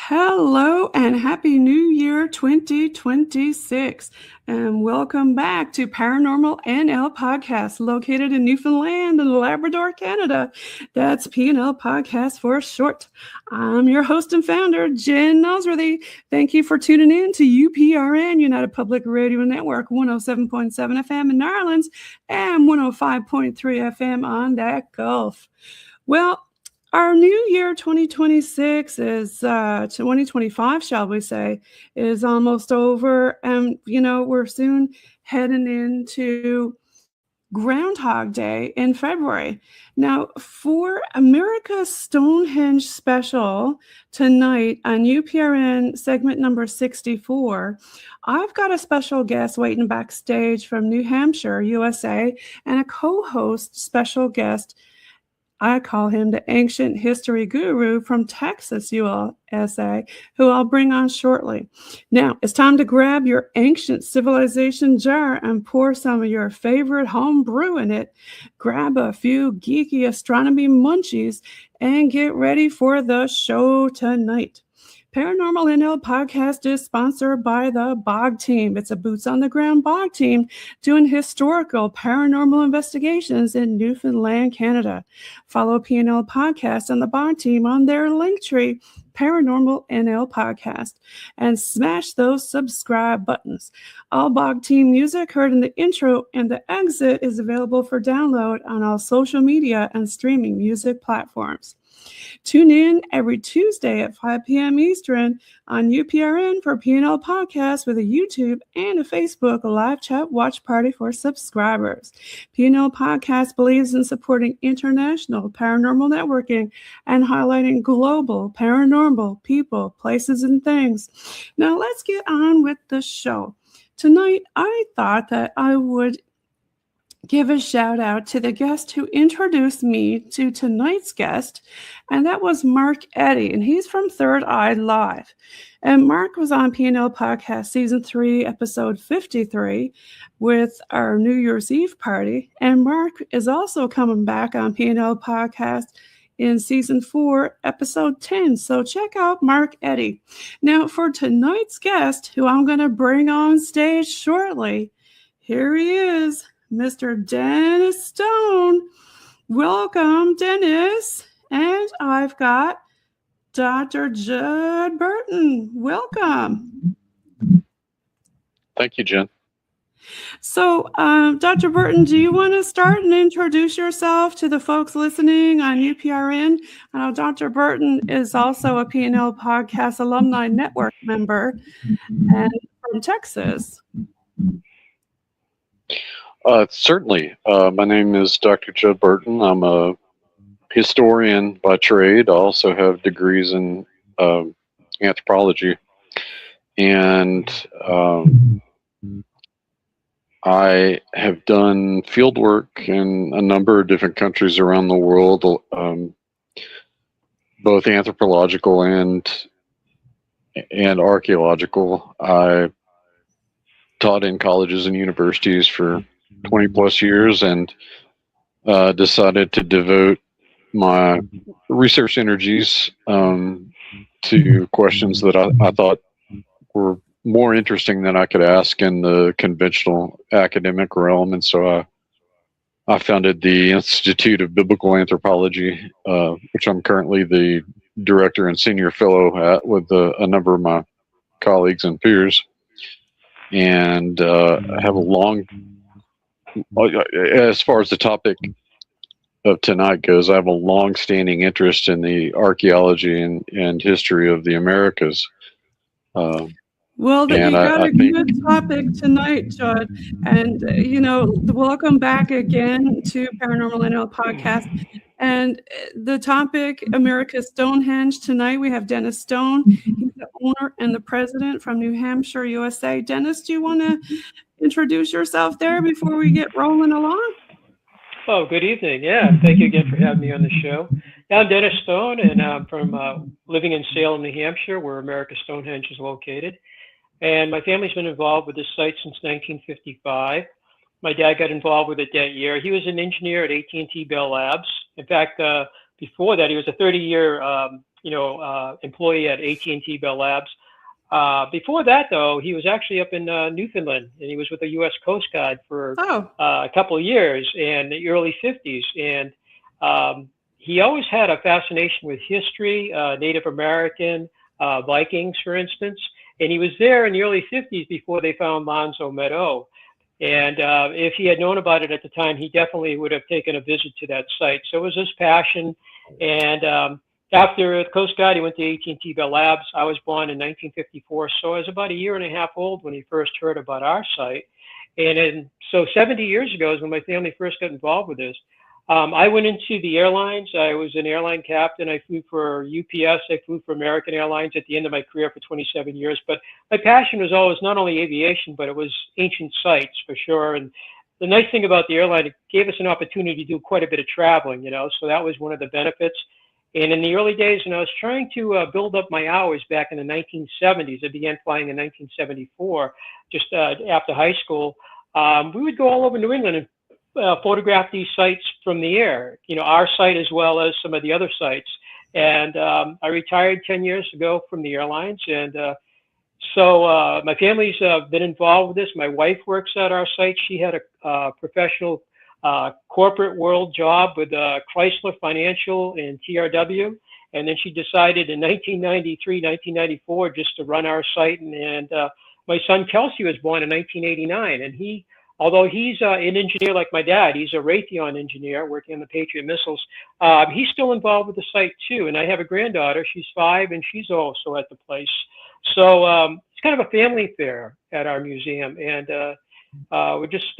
Hello and Happy New Year 2026, and welcome back to Paranormal NL Podcast, located in Newfoundland and Labrador, Canada. That's PNL Podcast for short. I'm your host and founder, Jen Noseworthy. Thank you for tuning in to UPRN United Public Radio Network, 107.7 FM in New Orleans and 105.3 FM on that Gulf. Well, our new year 2026 is 2025, shall we say, is almost over. And, we're soon heading into Groundhog Day in February. Now, for America's Stonehenge special tonight on UPRN segment number 64, I've got a special guest waiting backstage from New Hampshire, USA, and a co-host special guest. I call him the ancient history guru from Texas, USA, who I'll bring on shortly. Now, it's time to grab your ancient civilization jar and pour some of your favorite home brew in it. Grab a few geeky astronomy munchies and get ready for the show tonight. Paranormal NL Podcast is sponsored by the Bog Team. It's a boots-on-the-ground Bog Team doing historical paranormal investigations in Newfoundland, Canada. Follow PNL Podcast and the Bog Team on their Linktree, Paranormal NL Podcast, and smash those subscribe buttons. All Bog Team music heard in the intro and the exit is available for download on all social media and streaming music platforms. Tune in every Tuesday at 5 p.m. Eastern on UPRN for PNL Podcast with a YouTube and a Facebook live chat watch party for subscribers. PNL Podcast believes in supporting international paranormal networking and highlighting global paranormal people, places, and things. Now let's get on with the show. Tonight, I thought that I would give a shout out to the guest who introduced me to tonight's guest, and that was Mark Eddy, and he's from Third Eye Live. And Mark was on PNL Podcast Season 3, Episode 53 with our New Year's Eve party, and Mark is also coming back on PNL Podcast in Season 4, Episode 10. So check out Mark Eddy. Now, for tonight's guest, who I'm going to bring on stage shortly, here he is, Mr. Dennis Stone. Welcome, Dennis. And I've got Dr. Judd Burton. Welcome. Thank you, Jen. So, Dr. Burton, do you want to start and introduce yourself to the folks listening on UPRN? Dr. Burton is also a PNL Podcast Alumni-Network member and from Texas. Certainly. My name is Dr. Judd Burton. I'm a historian by trade. I also have degrees in anthropology. And I have done field work in a number of different countries around the world, both anthropological and archaeological. I taught in colleges and universities for 20 plus years and decided to devote my research energies to questions that I thought were more interesting than I could ask in the conventional academic realm. And so I founded the Institute of Biblical Anthropology, which I'm currently the director and senior fellow at with a number of my colleagues and peers. And I have a long, as far as the topic of tonight goes, I have a long-standing interest in the archaeology and history of the Americas. Well, you got a good topic tonight, Judd. And, welcome back again to Paranormal NL Podcast. And the topic, America's Stonehenge. Tonight we have Dennis Stone. He's the owner and the president from New Hampshire, USA. Dennis, do you want to introduce yourself there before we get rolling along? Oh, good evening. Yeah, thank you again for having me on the show. Yeah, I'm Dennis Stone, and I'm from living in Salem, New Hampshire, where America's Stonehenge is located. And my family's been involved with this site since 1955. My dad got involved with it that year. He was an engineer at AT&T Bell Labs. In fact, before that, he was a 30-year employee at AT&T Bell Labs. Before that, though, he was actually up in Newfoundland, and he was with the U.S. Coast Guard for a couple of years in the early 50s. And he always had a fascination with history, Native American, Vikings, for instance. And he was there in the early 50s before they found Lonzo Meadow. And if he had known about it at the time, he definitely would have taken a visit to that site. So it was his passion. And after the Coast Guard, he went to AT&T Bell Labs. I was born in 1954, so I was about a year and a half old when he first heard about our site. And so 70 years ago is when my family first got involved with this. I went into the airlines. I was an airline captain. I flew for UPS. I flew for American Airlines at the end of my career for 27 years. But my passion was always not only aviation, but it was ancient sites for sure. And the nice thing about the airline, it gave us an opportunity to do quite a bit of traveling, so that was one of the benefits. And in the early days, when I was trying to build up my hours back in the 1970s, I began flying in 1974, just after high school. We would go all over New England and photograph these sites from the air, our site as well as some of the other sites. And I retired 10 years ago from the airlines. And so my family's been involved with this. My wife works at our site. She had a professional corporate world job with Chrysler Financial and TRW. And then she decided in 1993, 1994, just to run our site. And my son Kelsey was born in 1989. And although he's an engineer like my dad, he's a Raytheon engineer working on the Patriot missiles, he's still involved with the site too. And I have a granddaughter, she's 5, and she's also at the place. So it's kind of a family affair at our museum. And we just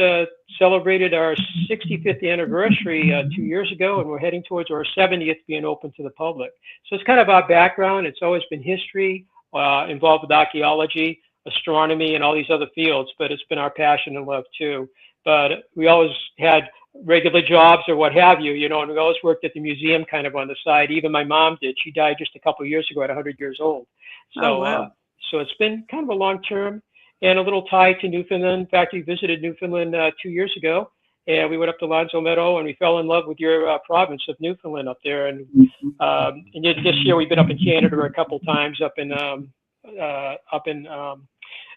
celebrated our 65th anniversary 2 years ago, and we're heading towards our 70th being open to the public. So it's kind of our background. It's always been history, involved with archaeology, astronomy, and all these other fields, but it's been our passion and love too. But we always had regular jobs or what have you, and we always worked at the museum kind of on the side. Even my mom did. She died just a couple of years ago at 100 years old. So, wow. So it's been kind of a long term and a little tie to Newfoundland. In fact, we visited Newfoundland 2 years ago, and we went up to Lonzo Meadow, and we fell in love with your province of Newfoundland up there. And this year we've been up in Canada a couple times, up in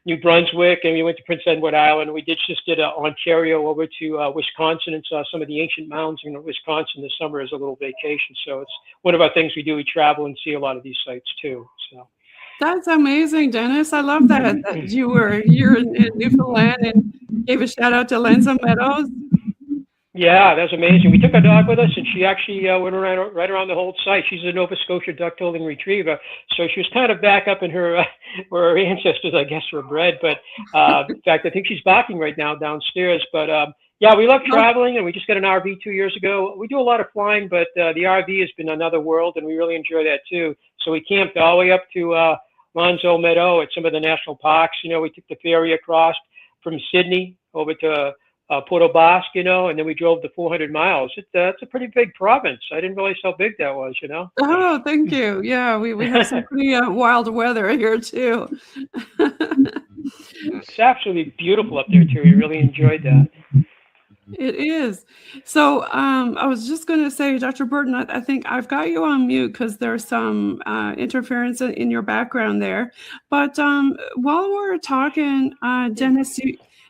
New Brunswick, and we went to Prince Edward Island. We just did Ontario over to Wisconsin and saw some of the ancient mounds in Wisconsin this summer as a little vacation. So it's one of our things we do. We travel and see a lot of these sites too. So. That's amazing, Dennis. I love that you're in Newfoundland and gave a shout out to Lonzo Meadows. Yeah, that was amazing. We took our dog with us, and she actually went right around the whole site. She's a Nova Scotia duck-holding retriever, so she was kind of back up in her where her ancestors, I guess, were bred. But in fact, I think she's barking right now downstairs. But yeah, we love traveling, and we just got an RV 2 years ago. We do a lot of flying, but the RV has been another world, and we really enjoy that too. So we camped all the way up to Lonzo Meadow at some of the national parks. We took the ferry across from Sydney over to Port au Basque, and then we drove the 400 miles. It's a pretty big province. I didn't realize how big that was, Oh, thank you. Yeah, we have some pretty wild weather here too. It's absolutely beautiful up there too. We really enjoyed that. It is. So I was just going to say, Dr. Burton, I think I've got you on mute because there's some interference in your background there. But while we're talking, Dennis,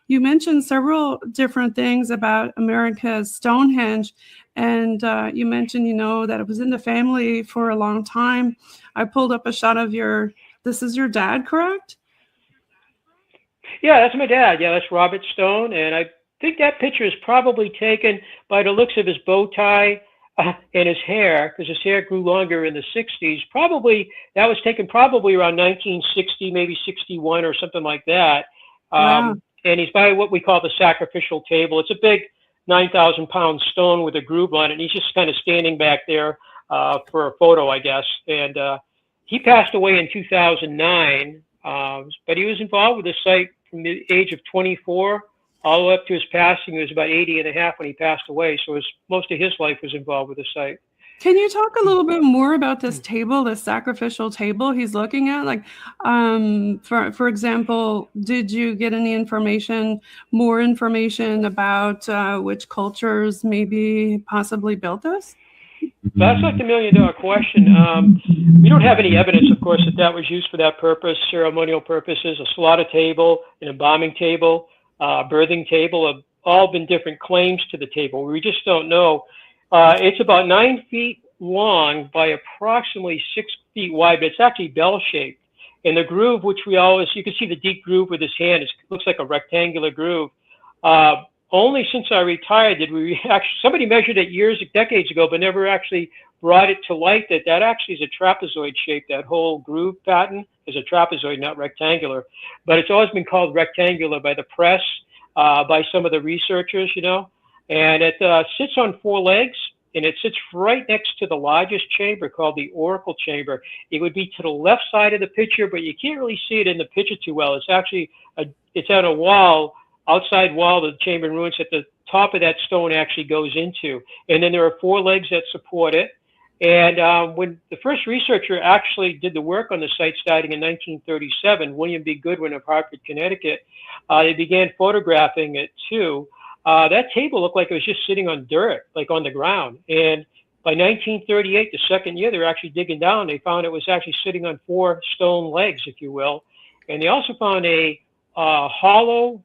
you mentioned several different things about America's Stonehenge, and you mentioned, that it was in the family for a long time. I pulled up a shot of this is your dad, correct? Yeah, that's my dad. Yeah, that's Robert Stone, and I think that picture is probably taken by the looks of his bow tie and his hair, because his hair grew longer in the 60s. That was taken probably around 1960, maybe 61 or something like that. Wow. And he's by what we call the sacrificial table. It's a big 9,000-pound stone with a groove on it. And he's just kind of standing back there for a photo, I guess. And he passed away in 2009, but he was involved with the site from the age of 24 all the way up to his passing. He was about 80 and a half when he passed away. So most of his life was involved with the site. Can you talk a little bit more about this table, the sacrificial table he's looking at? Like, for example, did you get any more information about which cultures maybe possibly built this? That's like the $1,000,000 question. We don't have any evidence, of course, that was used for that purpose, ceremonial purposes. A slaughter table, an embalming table, birthing table have all been different claims to the table. We just don't know. It's about 9 feet long by approximately 6 feet wide, but it's actually bell-shaped. And the groove, which you can see the deep groove with his hand, it looks like a rectangular groove. Only since I retired did we actually, somebody measured it decades ago, but never actually brought it to light that actually is a trapezoid shape. That whole groove pattern is a trapezoid, not rectangular. But it's always been called rectangular by the press, by some of the researchers, And it sits on 4 legs, and it sits right next to the largest chamber called the oracle chamber. It would be to the left side of the picture, but you can't really see it in the picture too well. It's actually, it's on a wall, outside wall of the chamber in ruins that the top of that stone actually goes into. And then there are 4 legs that support it. And when the first researcher actually did the work on the site starting in 1937, William B. Goodwin of Hartford, Connecticut, they began photographing it too. That table looked like it was just sitting on dirt, like on the ground. And by 1938, the second year, they were actually digging down. They found it was actually sitting on 4 stone legs, if you will. And they also found a hollow,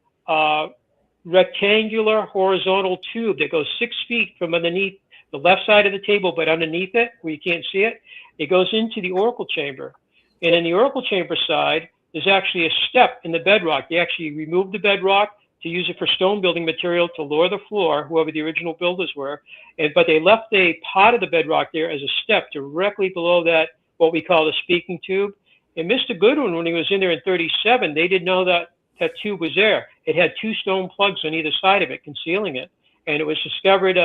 rectangular horizontal tube that goes 6 feet from underneath the left side of the table, but underneath it, where you can't see it, it goes into the oracle chamber. And in the oracle chamber side, there's actually a step in the bedrock. They actually removed the bedrock to use it for stone building material to lower the floor, whoever the original builders were. But they left a part of the bedrock there as a step directly below that, what we call the speaking tube. And Mr. Goodwin, when he was in there in 37, they didn't know that that tube was there. It had 2 stone plugs on either side of it, concealing it. And it was discovered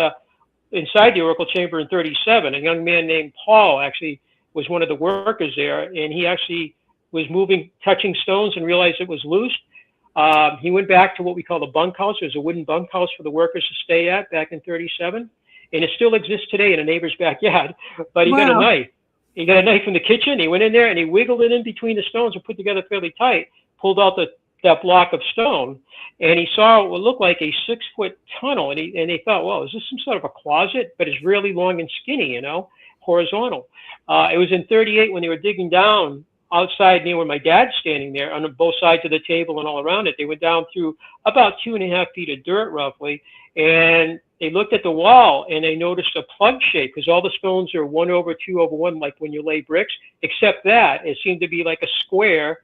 inside the oracle chamber in 37. A young man named Paul actually was one of the workers there, and he actually was touching stones and realized it was loose. He went back to what we call the bunkhouse. It was a wooden bunkhouse for the workers to stay at back in 37. And it still exists today in a neighbor's backyard. But he got a knife. He got a knife from the kitchen. He went in there and he wiggled it in between the stones and put together fairly tight, pulled out that block of stone, and he saw what looked like a 6-foot tunnel. And they thought, well, is this some sort of a closet? But it's really long and skinny, horizontal. It was in 38 when they were digging down outside near where my dad's standing there on both sides of the table and all around it. They went down through about 2.5 feet of dirt roughly, and they looked at the wall and they noticed a plug shape because all the stones are 1/2/1, like when you lay bricks, except that it seemed to be like a square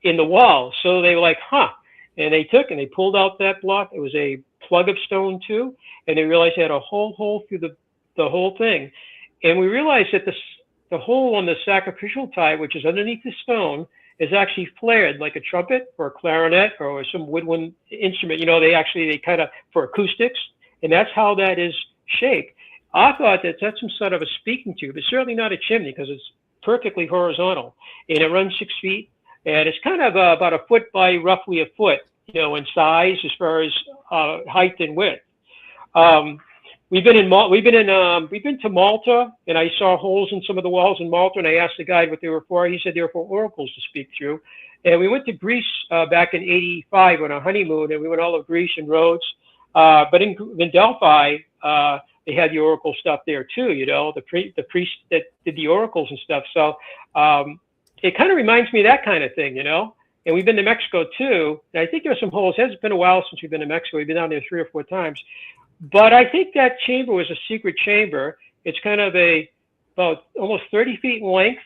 in the wall. So they were like, and they took and they pulled out that block. It was a plug of stone too, and they realized they had a whole hole through the whole thing. And we realized that the hole on the sacrificial tile, which is underneath the stone, is actually flared like a trumpet or a clarinet or some woodwind instrument. They kind of, for acoustics, and that's how that is shaped. I thought that's some sort of a speaking tube. It's certainly not a chimney because it's perfectly horizontal, and it runs 6 feet, and it's kind of about 1 foot by roughly 1 foot, in size as far as height and width. We've been to Malta, and I saw holes in some of the walls in Malta, and I asked the guide what they were for. He said they were for oracles to speak through. And we went to Greece back in '85 on a honeymoon, and we went all of Greece and Rhodes. But in Delphi, they had the oracle stuff there too. The priest that did the oracles and stuff. So it kind of reminds me of that kind of thing, And we've been to Mexico too. And I think there are some holes. It's been a while since we've been to Mexico. We've been down there 3 or 4 times. But I think that chamber was a secret chamber. It's kind of about almost 30 feet in length.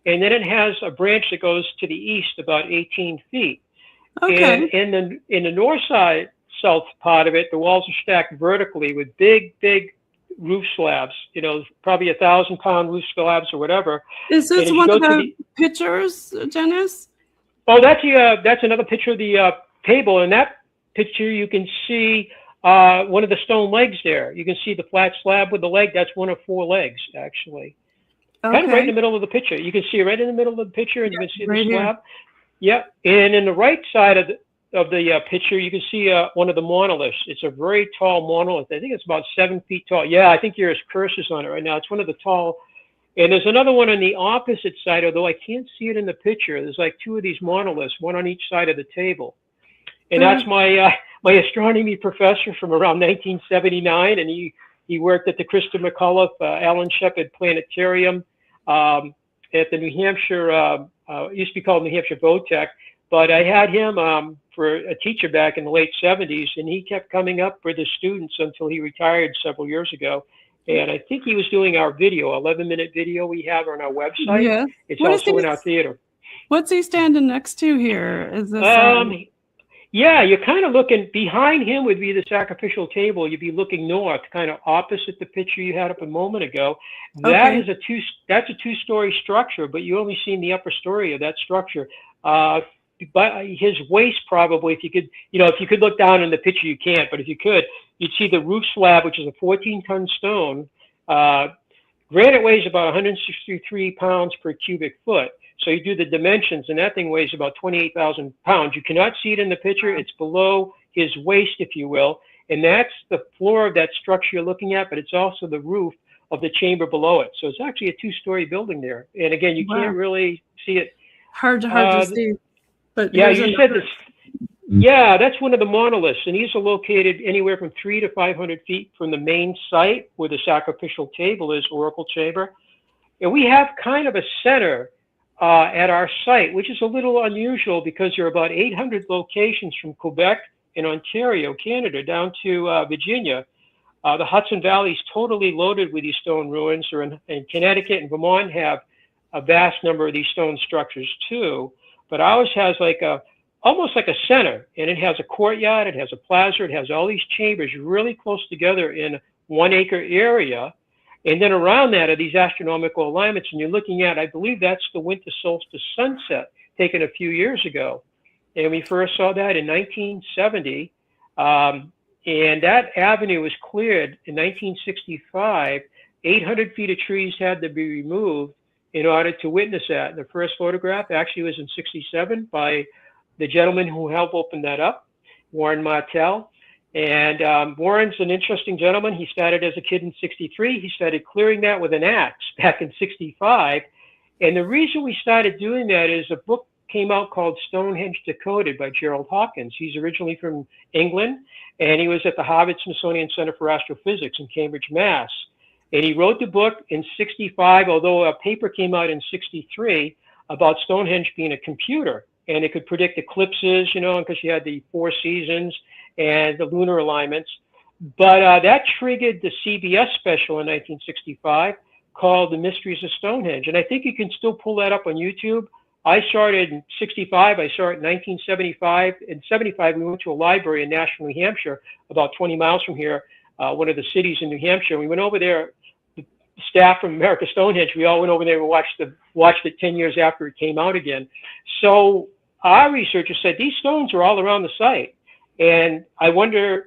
And then it has a branch that goes to the east about 18 feet. Okay. And in the north side, south part of it, the walls are stacked vertically with big roof slabs, probably 1,000-pound roof slabs or whatever. Is this one of the pictures, Dennis? Oh, that's another picture of the table. In that picture, you can see one of the stone legs there. You can see the flat slab with the leg. That's one of 4 legs, actually. Okay. Kind of right in the middle of the picture. You can see right in the middle of the picture, and you can see the slab. Yeah, and in the right side of the picture, you can see one of the monoliths. It's a very tall monolith. I think it's about 7 feet tall. Yeah, I think there's curses on it right now. It's one of the tall. And there's another one on the opposite side, although I can't see it in the picture. There's like 2 of these monoliths, one on each side of the table. And that's my astronomy professor from around 1979, and he He worked at the Christa McAuliffe Allen Shepard Planetarium at the New Hampshire, it used to be called New Hampshire Votech. But I had him for a teacher back in the late 70s, and he kept coming up for the students until he retired several years ago. And I think he was doing our video, 11-minute video we have on our website. Yeah. It's also in our theater. What's he standing next to here? Is this? Yeah, you're kind of looking behind him would be the sacrificial table. You'd be looking north, kind of opposite the picture you had up a moment ago. That is that's a two-story structure, but you only seen the upper story of that structure. But his waist probably, if you could, if you could look down in the picture, you can't, but if you could, you'd see the roof slab, which is a 14-ton stone. Granite weighs about 163 pounds per cubic foot. So you do the dimensions, and that thing weighs about 28,000 pounds. You cannot see it in the picture. It's below his waist, if you will. And that's the floor of that structure you're looking at, but it's also the roof of the chamber below it. So it's actually a two-story building there. And again, you can't really see it. Hard to see. But yeah, you said this. Yeah, that's one of the monoliths, and these are located anywhere from 300 to 500 feet from the main site where the sacrificial table is, oracle chamber. And we have kind of a center at our site, which is a little unusual because there are about 800 locations from Quebec and Ontario, Canada, down to Virginia. The Hudson Valley is totally loaded with these stone ruins, and Connecticut and Vermont have a vast number of these stone structures too. But ours has almost like a center, and it has a courtyard, it has a plaza, it has all these chambers really close together in 1 acre area. And then around that are these astronomical alignments, and you're looking at, I believe that's the winter solstice sunset taken a few years ago. And we first saw that in 1970. And that avenue was cleared in 1965. 800 feet of trees had to be removed in order to witness that. And the first photograph actually was in 67 by the gentleman who helped open that up, Warren Martell. And Warren's an interesting gentleman. He started as a kid in 63. He started clearing that with an axe back in 65. And the reason we started doing that is a book came out called Stonehenge Decoded by Gerald Hawkins. He's originally from England, and he was at the Harvard-Smithsonian Center for Astrophysics in Cambridge, Mass. And he wrote the book in 65, although a paper came out in 63 about Stonehenge being a computer, and it could predict eclipses, because you had the 4 seasons and the lunar alignments. But that triggered the CBS special in 1965 called The Mysteries of Stonehenge. And I think you can still pull that up on YouTube. I saw it in 65. I saw it in 1975. In 75, we went to a library in Nashville, New Hampshire, about 20 miles from here, one of the cities in New Hampshire. We went over there, the staff from America Stonehenge, we all went over there and watched it 10 years after it came out again. So our researchers said these stones are all around the site. And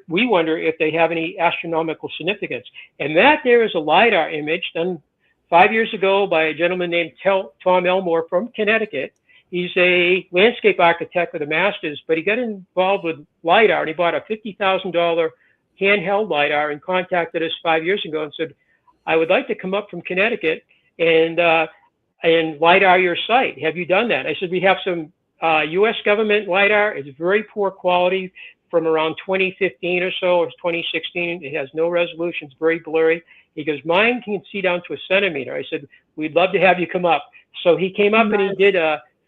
we wonder if they have any astronomical significance. And that there is a LiDAR image done 5 years ago by a gentleman named Tom Elmore from Connecticut. He's a landscape architect with a master's, but he got involved with LiDAR, and he bought a $50,000 handheld LiDAR and contacted us 5 years ago and said, I would like to come up from Connecticut and LiDAR your site. Have you done that? I said, we have some U.S. government LiDAR. It's very poor quality from around 2015 or so, or 2016. It has no resolution. It's very blurry. He goes, mine can see down to a centimeter. I said, we'd love to have you come up. So he came up and he did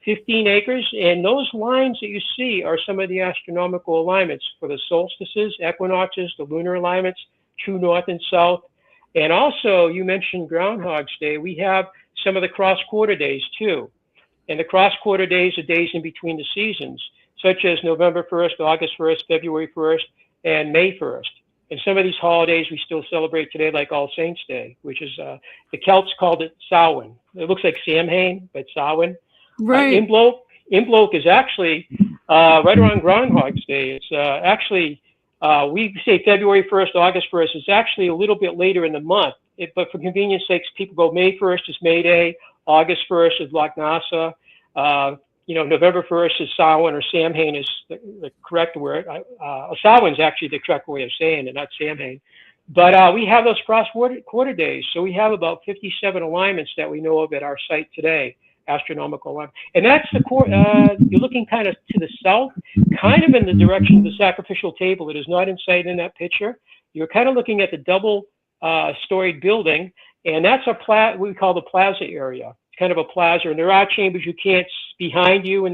15 acres. And those lines that you see are some of the astronomical alignments for the solstices, equinoxes, the lunar alignments, true north and south. And also, you mentioned Groundhog's Day. We have some of the cross-quarter days too. And the cross-quarter days are days in between the seasons, such as November 1st, August 1st, February 1st, and May 1st. And some of these holidays we still celebrate today, like All Saints Day, which is, the Celts called it Samhain. It looks like Samhain, but Samhain. Right. Imbolc is actually right around Groundhog's Day. It's actually, we say February 1st, August 1st. It's actually a little bit later in the month. But for convenience sakes, people go May 1st is May Day, August 1st is Loch Nassa. November 1st is Samhain, or Samhain is the correct word. Samhain is actually the correct way of saying it, not Samhain. But we have those cross-quarter days. So we have about 57 alignments that we know of at our site today, astronomical alignment. And that's the core. You're looking kind of to the south, kind of in the direction of the sacrificial table. It is not in sight in that picture. You're kind of looking at the double storied building, and that's we call the plaza area. It's kind of a plaza, and there are chambers you can't behind you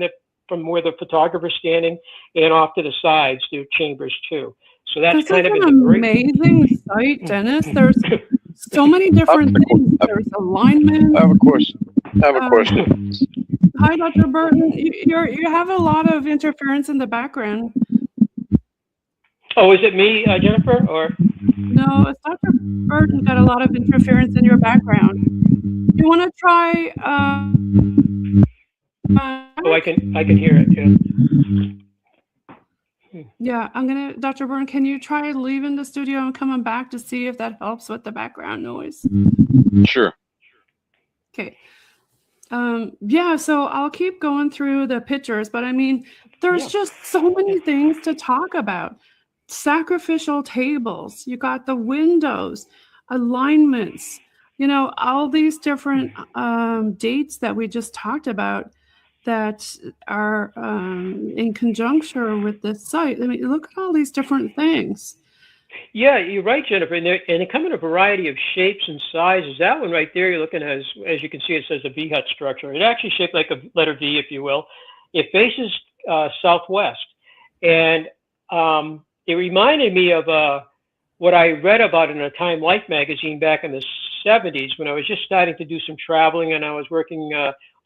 from where the photographer's standing, and off to the sides there are chambers too. So that's This kind is of an amazing site, Dennis. There's so many different things. There's alignment. I have a question. Hi, Dr. Burton. You have a lot of interference in the background. Oh, is it me, Jennifer, or? No, it's Dr. Burton got a lot of interference in your background. You want to try? Oh, I can hear it. Yeah. Yeah, Dr. Burton, can you try leaving the studio and coming back to see if that helps with the background noise? Sure. Okay. Yeah, so I'll keep going through the pictures, but I mean, there's just so many things to talk about. Sacrificial tables, you got the windows, alignments, all these different dates that we just talked about that are in conjunction with this site. I mean, look at all these different things. Yeah, you're right, Jennifer. And they come in a variety of shapes and sizes. That one right there, you're looking at, as you can see, it says a V hut structure. It actually shaped like a letter V, if you will. It faces southwest. And it reminded me of what I read about in a Time Life magazine back in the 70s when I was just starting to do some traveling, and I was working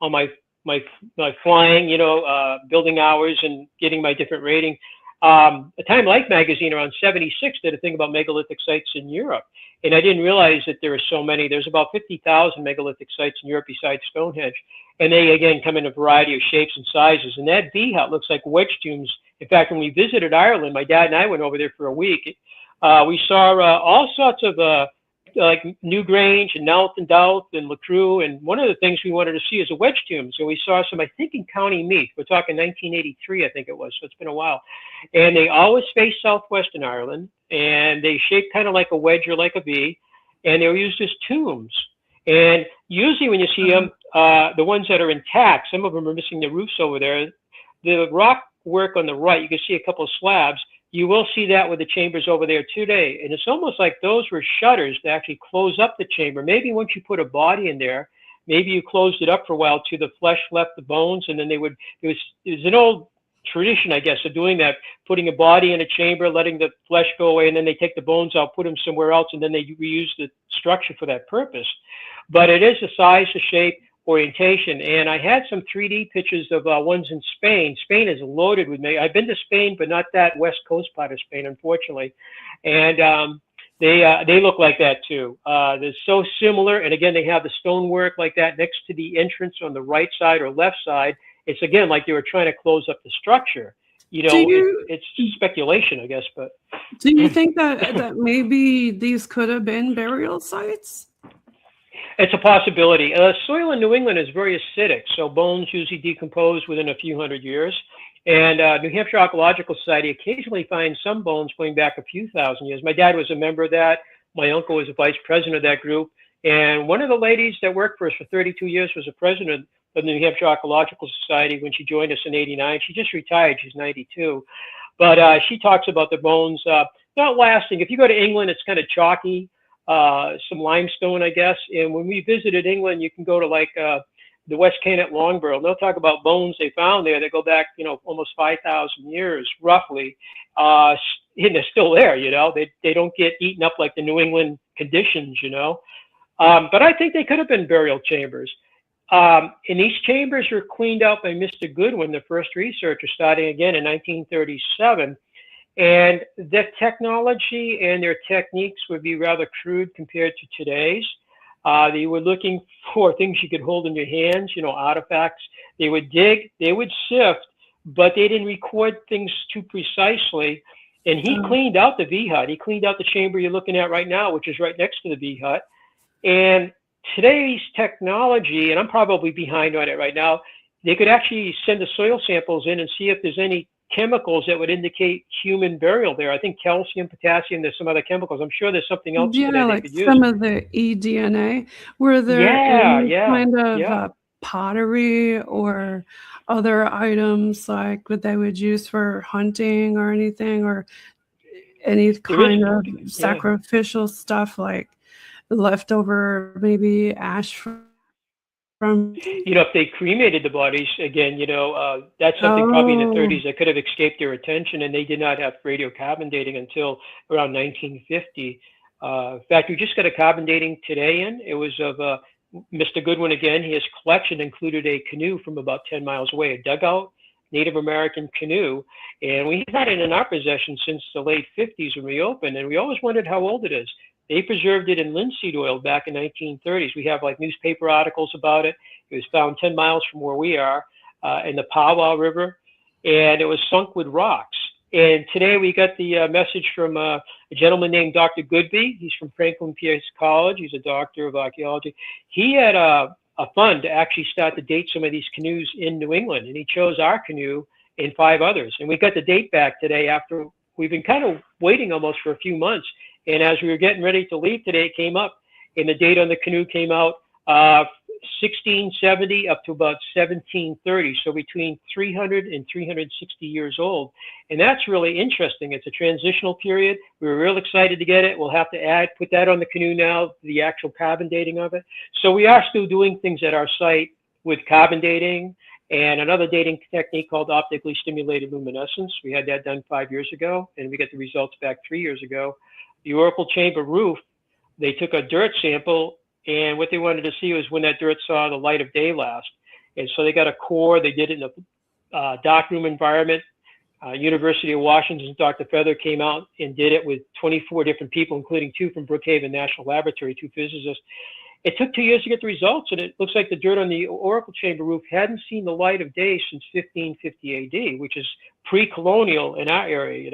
on my flying, building hours and getting my different rating. A Time Life magazine around 76 did a thing about megalithic sites in Europe. And I didn't realize that there are so many. There's about 50,000 megalithic sites in Europe besides Stonehenge. And they, again, come in a variety of shapes and sizes. And that V hut looks like wedge tombs. In fact, when we visited Ireland, my dad and I went over there for a week. We saw all sorts of like Newgrange and Knowth and Douth and Lacroix. And one of the things we wanted to see is a wedge tomb. So we saw some, I think, in County Meath. We're talking 1983, I think it was. So it's been a while. And they always face southwest in Ireland. And they shape kind of like a wedge or like a V. And they were used as tombs. And usually when you see them, the ones that are intact, some of them are missing the roofs over there. The rock work on the right, you can see a couple of slabs. You will see that with the chambers over there today. And it's almost like those were shutters to actually close up the chamber. Maybe once you put a body in there, maybe you closed it up for a while till the flesh left the bones, and then it was an old tradition, I guess, of doing that, putting a body in a chamber, letting the flesh go away, and then they take the bones out, put them somewhere else, and then they reuse the structure for that purpose. But it is the size, the shape, orientation. And I had some 3D pictures of ones in Spain. Spain is loaded with me. I've been to Spain, but not that west coast part of Spain, unfortunately. And they look like that too. They're so similar. And again, they have the stonework like that next to the entrance on the right side or left side. It's again like they were trying to close up the structure. It's speculation, I guess. But do you think that maybe these could have been burial sites? It's a possibility. Soil in New England is very acidic, so bones usually decompose within a few hundred years. And New Hampshire Archaeological Society occasionally finds some bones going back a few thousand years. My dad was a member of that. My uncle was a vice president of that group. And one of the ladies that worked for us for 32 years was a president of the New Hampshire Archaeological Society when she joined us in '89. She just retired. She's 92. But she talks about the bones not lasting. If you go to England, it's kind of chalky. Some limestone, I guess. And when we visited England, you can go to like the West Cannet Longborough. And they'll talk about bones they found there that go back, almost 5,000 years, roughly. And they're still there, They don't get eaten up like the New England conditions, But I think they could have been burial chambers. And these chambers were cleaned out by Mr. Goodwin, the first researcher, starting again in 1937. And the technology and their techniques would be rather crude compared to today's. They were looking for things you could hold in your hands, artifacts. They would dig, they would sift, but they didn't record things too precisely. And he cleaned out the V hut. He cleaned out the chamber you're looking at right now, which is right next to the V hut. And today's technology, and I'm probably behind on it right now, they could actually send the soil samples in and see if there's any chemicals that would indicate human burial there. I think calcium, potassium, there's some other chemicals. I'm sure there's something else that like they could use. Some of the eDNA. Were there kind of pottery or other items like what they would use for hunting or anything? Or any kind of sacrificial stuff, like leftover maybe ash from if they cremated the bodies again, that's something probably in the 30s that could have escaped their attention, and they did not have radiocarbon dating until around 1950. In fact, we just got a carbon dating today in. It was of Mr. Goodwin again. His collection included a canoe from about 10 miles away, a dugout Native American canoe, and we had it in our possession since the late 50s when we opened, and we always wondered how old it is. They preserved it in linseed oil back in 1930s. We have like newspaper articles about it. It was found 10 miles from where we are in the Powwow River, and it was sunk with rocks. And today we got the message from a gentleman named Dr. Goodby. He's from Franklin Pierce College. He's a doctor of archaeology. He had a fund to actually start to date some of these canoes in New England, and he chose our canoe and 5 others. And we got the date back today after we've been kind of waiting almost for a few months. And as we were getting ready to leave today, it came up, and the date on the canoe came out 1670 up to about 1730, so between 300 and 360 years old. And that's really interesting. It's a transitional period. We were real excited to get it. We'll have to put that on the canoe now, the actual carbon dating of it. So we are still doing things at our site with carbon dating and another dating technique called optically stimulated luminescence. We had that done 5 years ago, and we got the results back 3 years ago. The oracle chamber roof, they took a dirt sample, and what they wanted to see was when that dirt saw the light of day last. And so they got a core. They did it in a darkroom environment. University of Washington's Dr. Feather came out and did it with 24 different people, including 2 from Brookhaven National Laboratory, 2 physicists. It took 2 years to get the results, and it looks like the dirt on the oracle chamber roof hadn't seen the light of day since 1550 AD, which is pre-colonial in our area,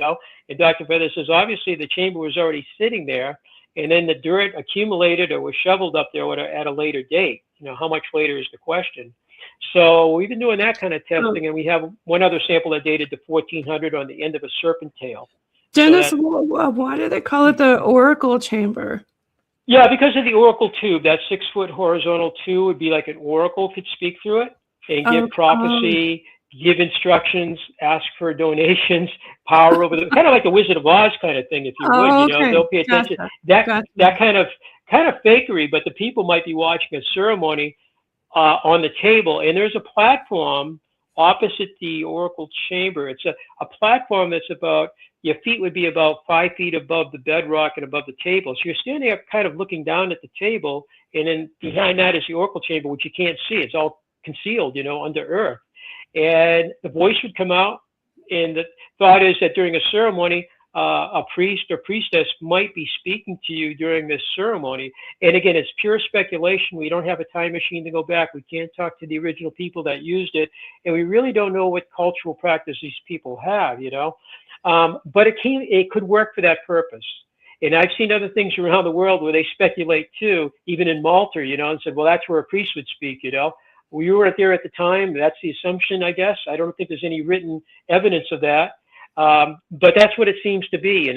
And Dr. Feather says, obviously, the chamber was already sitting there, and then the dirt accumulated or was shoveled up there at a later date. How much later is the question. So we've been doing that kind of testing, and we have one other sample that dated to 1400 on the end of a serpent tail. Dennis, why do they call it the oracle chamber? Yeah, because of the oracle tube. That 6-foot horizontal tube would be like an oracle could speak through it and give prophecy, give instructions, ask for donations, power over the, kind of like the Wizard of Oz kind of thing, if you would. Okay. They'll pay attention. Gotcha. That kind of fakery, but the people might be watching a ceremony on the table, and there's a platform opposite the oracle chamber. It's a platform that's about, your feet would be about 5 feet above the bedrock and above the table. So you're standing up kind of looking down at the table, and then behind that is the oracle chamber, which you can't see. It's all concealed, under earth. And the voice would come out, and the thought is that during a ceremony, a priest or priestess might be speaking to you during this ceremony. And again, it's pure speculation. We don't have a time machine to go back. We can't talk to the original people that used it. And we really don't know what cultural practice these people have, But it could work for that purpose. And I've seen other things around the world where they speculate too, even in Malta, and said, well, that's where a priest would speak, We weren't there at the time. That's the assumption, I guess. I don't think there's any written evidence of that. But that's what it seems to be,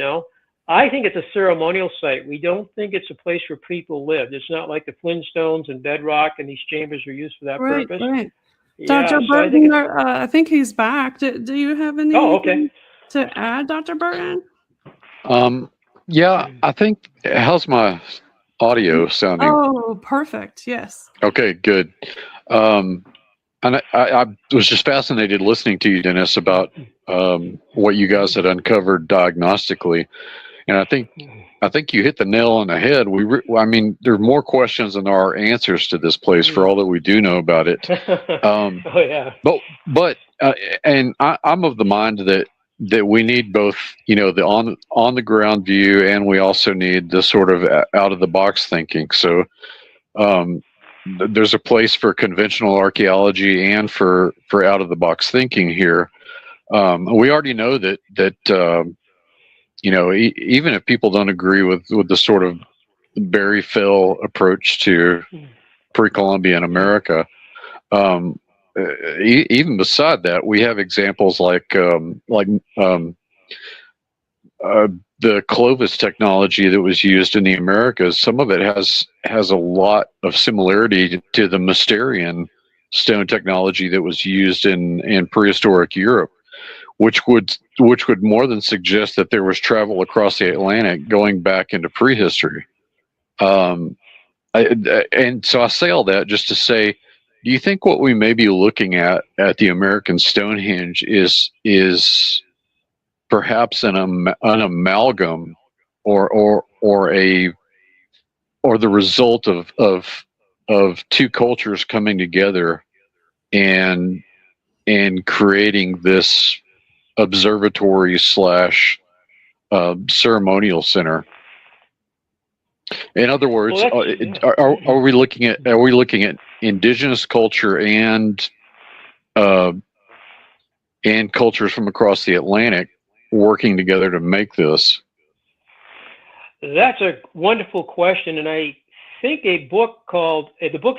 I think it's a ceremonial site. We don't think it's a place where people lived. It's not like the Flintstones and bedrock, and these chambers are used for that purpose. Right. Yeah, Dr. Burton, I think he's back. Do you have anything to add, Dr. Burton? Yeah, I think, how's my audio sounding? Oh, perfect. Yes. Okay, good. And I was just fascinated listening to you, Dennis, about what you guys had uncovered diagnostically, and I think you hit the nail on the head. I mean, there are more questions than there are answers to this place for all that we do know about it. But I'm of the mind that we need both, the on the ground view, and we also need the sort of out of the box thinking. So. There's a place for conventional archaeology and for out of the box thinking here. We already know that even if people don't agree with the sort of Barry Fell approach to pre-Columbian America, even beside that, we have examples like the Clovis technology that was used in the Americas. Some of it has a lot of similarity to the Mysterian stone technology that was used in prehistoric Europe. which would more than suggest that there was travel across the Atlantic going back into prehistory. And so I say all that just to say, do you think what we may be looking at the American Stonehenge is perhaps an amalgam or the result of two cultures coming together and creating this observatory / ceremonial center? In other words, are we looking at indigenous culture and cultures from across the Atlantic working together to make this? That's a wonderful question, and I think the book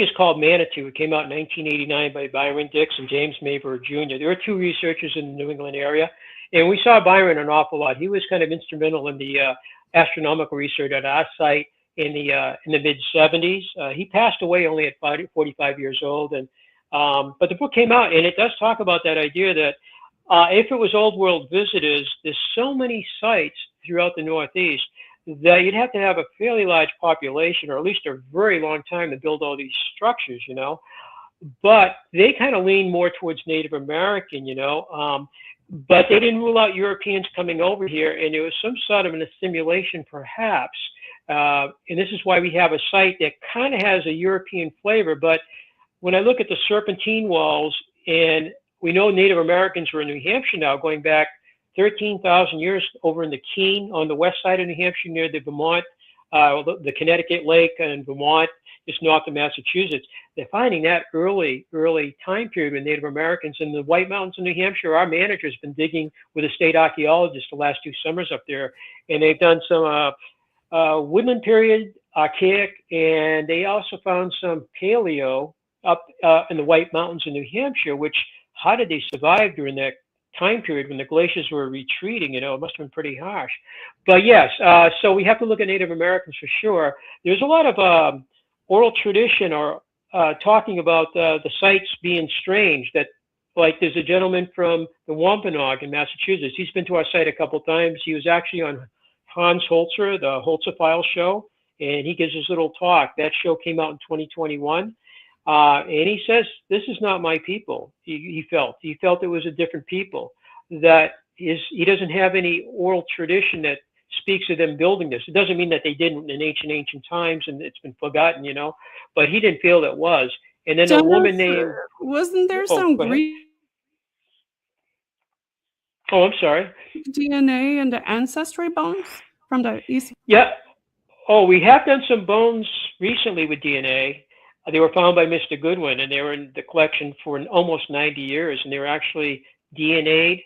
is called Manitou. It came out in 1989 by Byron Dix and James Mavor Jr. There were two researchers in the New England area, and we saw Byron an awful lot. He was kind of instrumental in the astronomical research at our site in the mid 70s. He passed away only at 45 years old, and but the book came out, and it does talk about that idea that if it was old world visitors, there's so many sites throughout the Northeast that you'd have to have a fairly large population, or at least a very long time, to build all these structures, you know. But they kind of lean more towards Native American, you know. But they didn't rule out Europeans coming over here, and it was some sort of an assimilation, perhaps. And this is why we have a site that kind of has a European flavor. But when I look at the Serpentine walls, and we know Native Americans were in New Hampshire now, going back 13,000 years, over in the Keene on the west side of New Hampshire near the Vermont, the Connecticut Lake and Vermont, just north of Massachusetts. They're finding that early time period with Native Americans in the White Mountains in New Hampshire. Our manager's been digging with a state archaeologist the last 2 summers up there, and they've done some woodland period, archaic, and they also found some paleo up in the White Mountains in New Hampshire, which, how did they survive during that time period when the glaciers were retreating? You know, it must have been pretty harsh. But yes, so we have to look at Native Americans for sure. There's a lot of oral tradition or talking about the sites being strange. That, like, there's a gentleman from the Wampanoag in Massachusetts. He's been to our site a couple times. He was actually on Hans Holzer, the Holzer Files show, and he gives his little talk. That show came out in 2021. And he says, this is not my people. He felt it was a different people. That he doesn't have any oral tradition that speaks of them building this. It doesn't mean that they didn't in ancient times and it's been forgotten, you know, but he didn't feel it was. And then a woman named... Wasn't there some Greek... Oh, I'm sorry. DNA and the ancestry bones from the East? Yeah. Oh, we have done some bones recently with DNA. They were found by Mr. Goodwin, and they were in the collection for almost 90 years. And they were actually DNA'd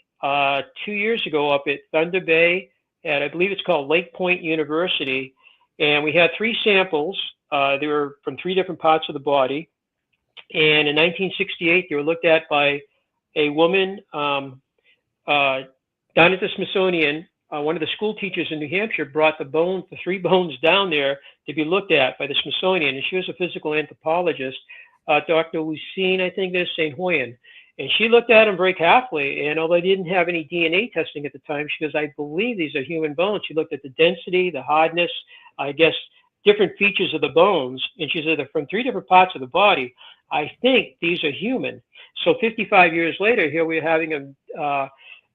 2 years ago up at Thunder Bay at, I believe it's called Lake Point University. And we had 3 samples. They were from 3 different parts of the body. And in 1968, they were looked at by a woman down at the Smithsonian. One of the school teachers in New Hampshire brought the 3 bones down there to be looked at by the Smithsonian, and she was a physical anthropologist, Dr. Lucine, I think that's St. Hoyen, and she looked at them very carefully, and although they didn't have any DNA testing at the time, she goes, I believe these are human bones. She looked at the density, the hardness, I guess, different features of the bones, and she said they're from 3 different parts of the body. I think these are human. So 55 years later, here we're having them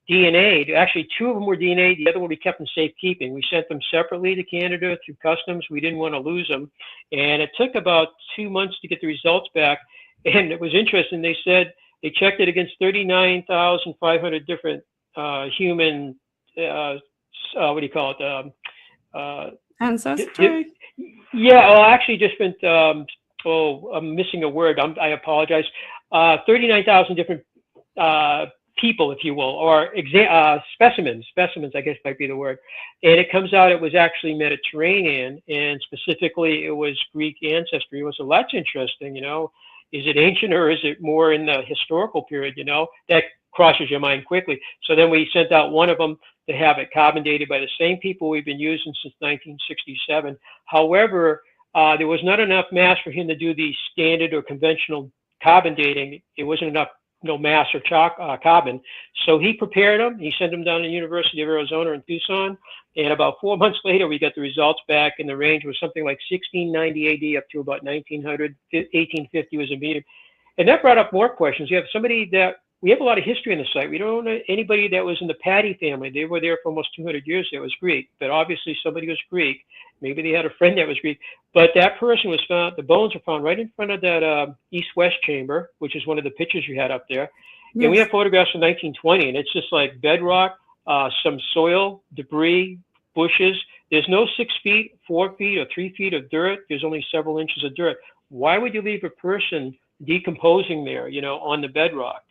DNA'd. Actually, 2 of them were DNA'd. The other one we kept in safekeeping. We sent them separately to Canada through customs. We didn't want to lose them. And it took about 2 months to get the results back. And it was interesting. They said they checked it against 39,500 different human, what do you call it? Ancestry? Yeah, well, actually different, I'm missing a word. I apologize. 39,000 different people, if you will, or specimens, I guess might be the word. And it comes out it was actually Mediterranean, and specifically it was Greek ancestry. So that's interesting, you know. Is it ancient or is it more in the historical period, you know? That crosses your mind quickly. So then we sent out one of them to have it carbon dated by the same people we've been using since 1967. However, there was not enough mass for him to do the standard or conventional carbon dating. It wasn't enough mass or carbon. So he prepared them. He sent them down to the University of Arizona in Tucson. And about 4 months later, we got the results back, and the range was something like 1690 AD up to about 1900, 1850 was a meter. And that brought up more questions. You have we have a lot of history in the site. We don't know anybody that was in the Paddy family. They were there for almost 200 years. That was Greek, but obviously somebody was Greek. Maybe they had a friend that was Greek, but that person was found, the bones were found right in front of that east-west chamber, which is one of the pictures you had up there. Yes. And we have photographs from 1920, and it's just like bedrock, some soil, debris, bushes. There's no 6 feet, 4 feet, or 3 feet of dirt. There's only several inches of dirt. Why would you leave a person decomposing there, on the bedrock?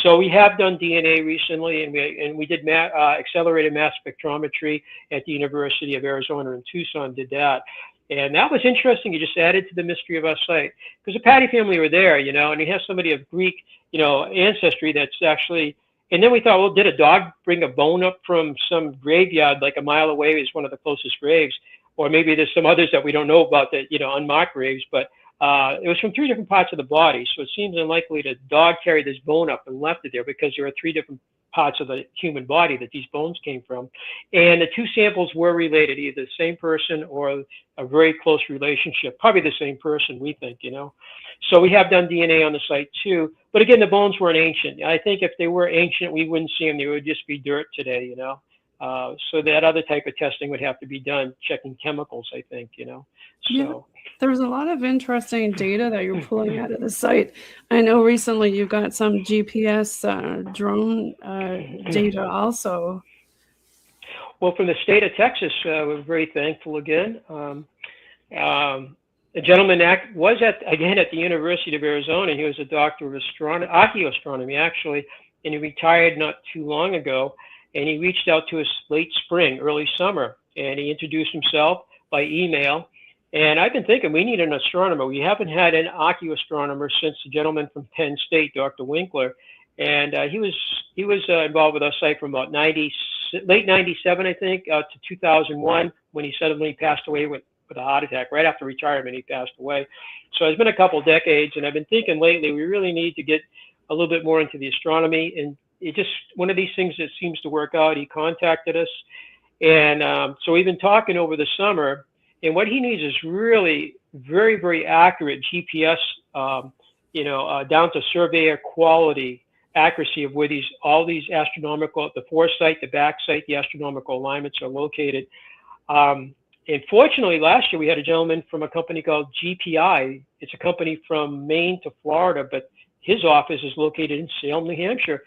So we have done DNA recently, and we did accelerated mass spectrometry at the University of Arizona in Tucson, did that. And that was interesting. It just added to the mystery of our site. Because the Paddy family were there, and you have somebody of Greek, ancestry that's actually, and then we thought, well, did a dog bring a bone up from some graveyard like a mile away is one of the closest graves? Or maybe there's some others that we don't know about that, unmarked graves, but it was from 3 different parts of the body, so it seems unlikely that a dog carried this bone up and left it there because there are 3 different parts of the human body that these bones came from. And the 2 samples were related, either the same person or a very close relationship, probably the same person, we think, So we have done DNA on the site too. But again, the bones weren't ancient. I think if they were ancient, we wouldn't see them. They would just be dirt today, So that other type of testing would have to be done, checking chemicals, I think, So. Yeah. There's a lot of interesting data that you're pulling out of the site. I know recently you got some GPS drone data also. Well, from the state of Texas, we're very thankful again. A gentleman was at the University of Arizona. He was a doctor of archaeoastronomy, actually, and he retired not too long ago. And he reached out to us late spring, early summer, and he introduced himself by email. And I've been thinking we need an astronomer. We haven't had an archaeoastronomer since the gentleman from Penn State, Dr. Winkler. And he was involved with our site from about late 97, I think, to 2001, when he suddenly passed away with a heart attack. Right after retirement, he passed away. So it's been a couple decades, and I've been thinking lately we really need to get a little bit more into the astronomy. And it just one of these things that seems to work out. He contacted us, and so we've been talking over the summer. And what he needs is really very, very accurate GPS, down to surveyor quality accuracy of where all these astronomical, the foresight, the back site, the astronomical alignments are located. And fortunately, last year we had a gentleman from a company called GPI. It's a company from Maine to Florida, but his office is located in Salem, New Hampshire.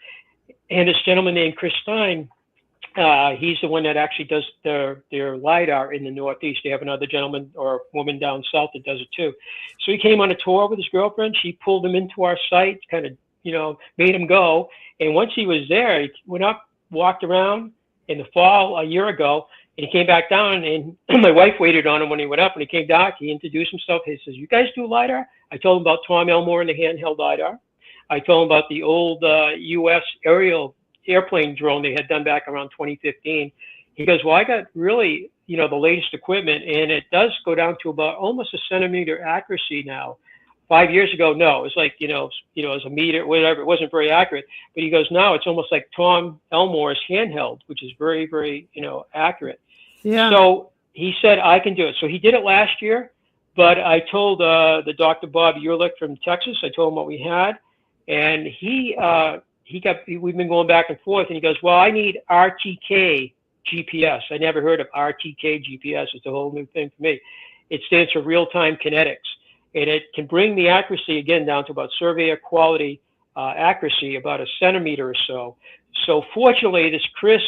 And this gentleman named Chris Stein, he's the one that actually does their LiDAR in the Northeast. They have another gentleman or woman down south that does it too. So he came on a tour with his girlfriend. She pulled him into our site, kind of, made him go. And once he was there, he went up, walked around in the fall a year ago, and he came back down, and my wife waited on him when he went up. And he came back, he introduced himself. He says, "You guys do LiDAR?" I told him about Tom Elmore and the handheld LiDAR. I told him about the old U.S. airplane drone they had done back around 2015. He goes, "Well, I got really, the latest equipment, and it does go down to about almost a centimeter accuracy now. 5 years ago, no, it was like, it was a meter, whatever. It wasn't very accurate. But he goes, now it's almost like Tom Elmore's handheld, which is very, very, accurate." Yeah. So he said, "I can do it." So he did it last year, but I told the Dr. Bob Ehrlich from Texas, I told him what we had, and we've been going back and forth, and he goes, "Well, I need RTK GPS." I never heard of RTK GPS. It's a whole new thing for me. It stands for real-time kinetics, and it can bring the accuracy again down to about surveyor quality accuracy, about a centimeter or so. So fortunately, this Chris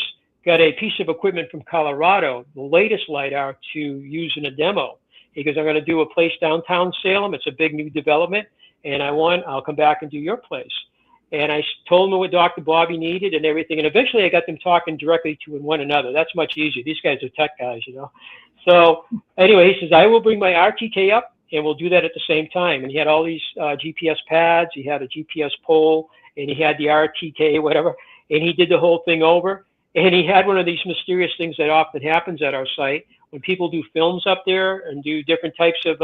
got a piece of equipment from Colorado, the latest LiDAR, to use in a demo. He goes, "I'm going to do a place downtown Salem. It's a big new development, and I'll come back and do your place." And I told him what Dr. Bobby needed and everything. And eventually I got them talking directly to one another. That's much easier. These guys are tech guys, So anyway, he says, "I will bring my RTK up, and we'll do that at the same time." And he had all these GPS pads. He had a GPS pole, and he had the RTK, whatever. And he did the whole thing over. And he had one of these mysterious things that often happens at our site when people do films up there and do different types of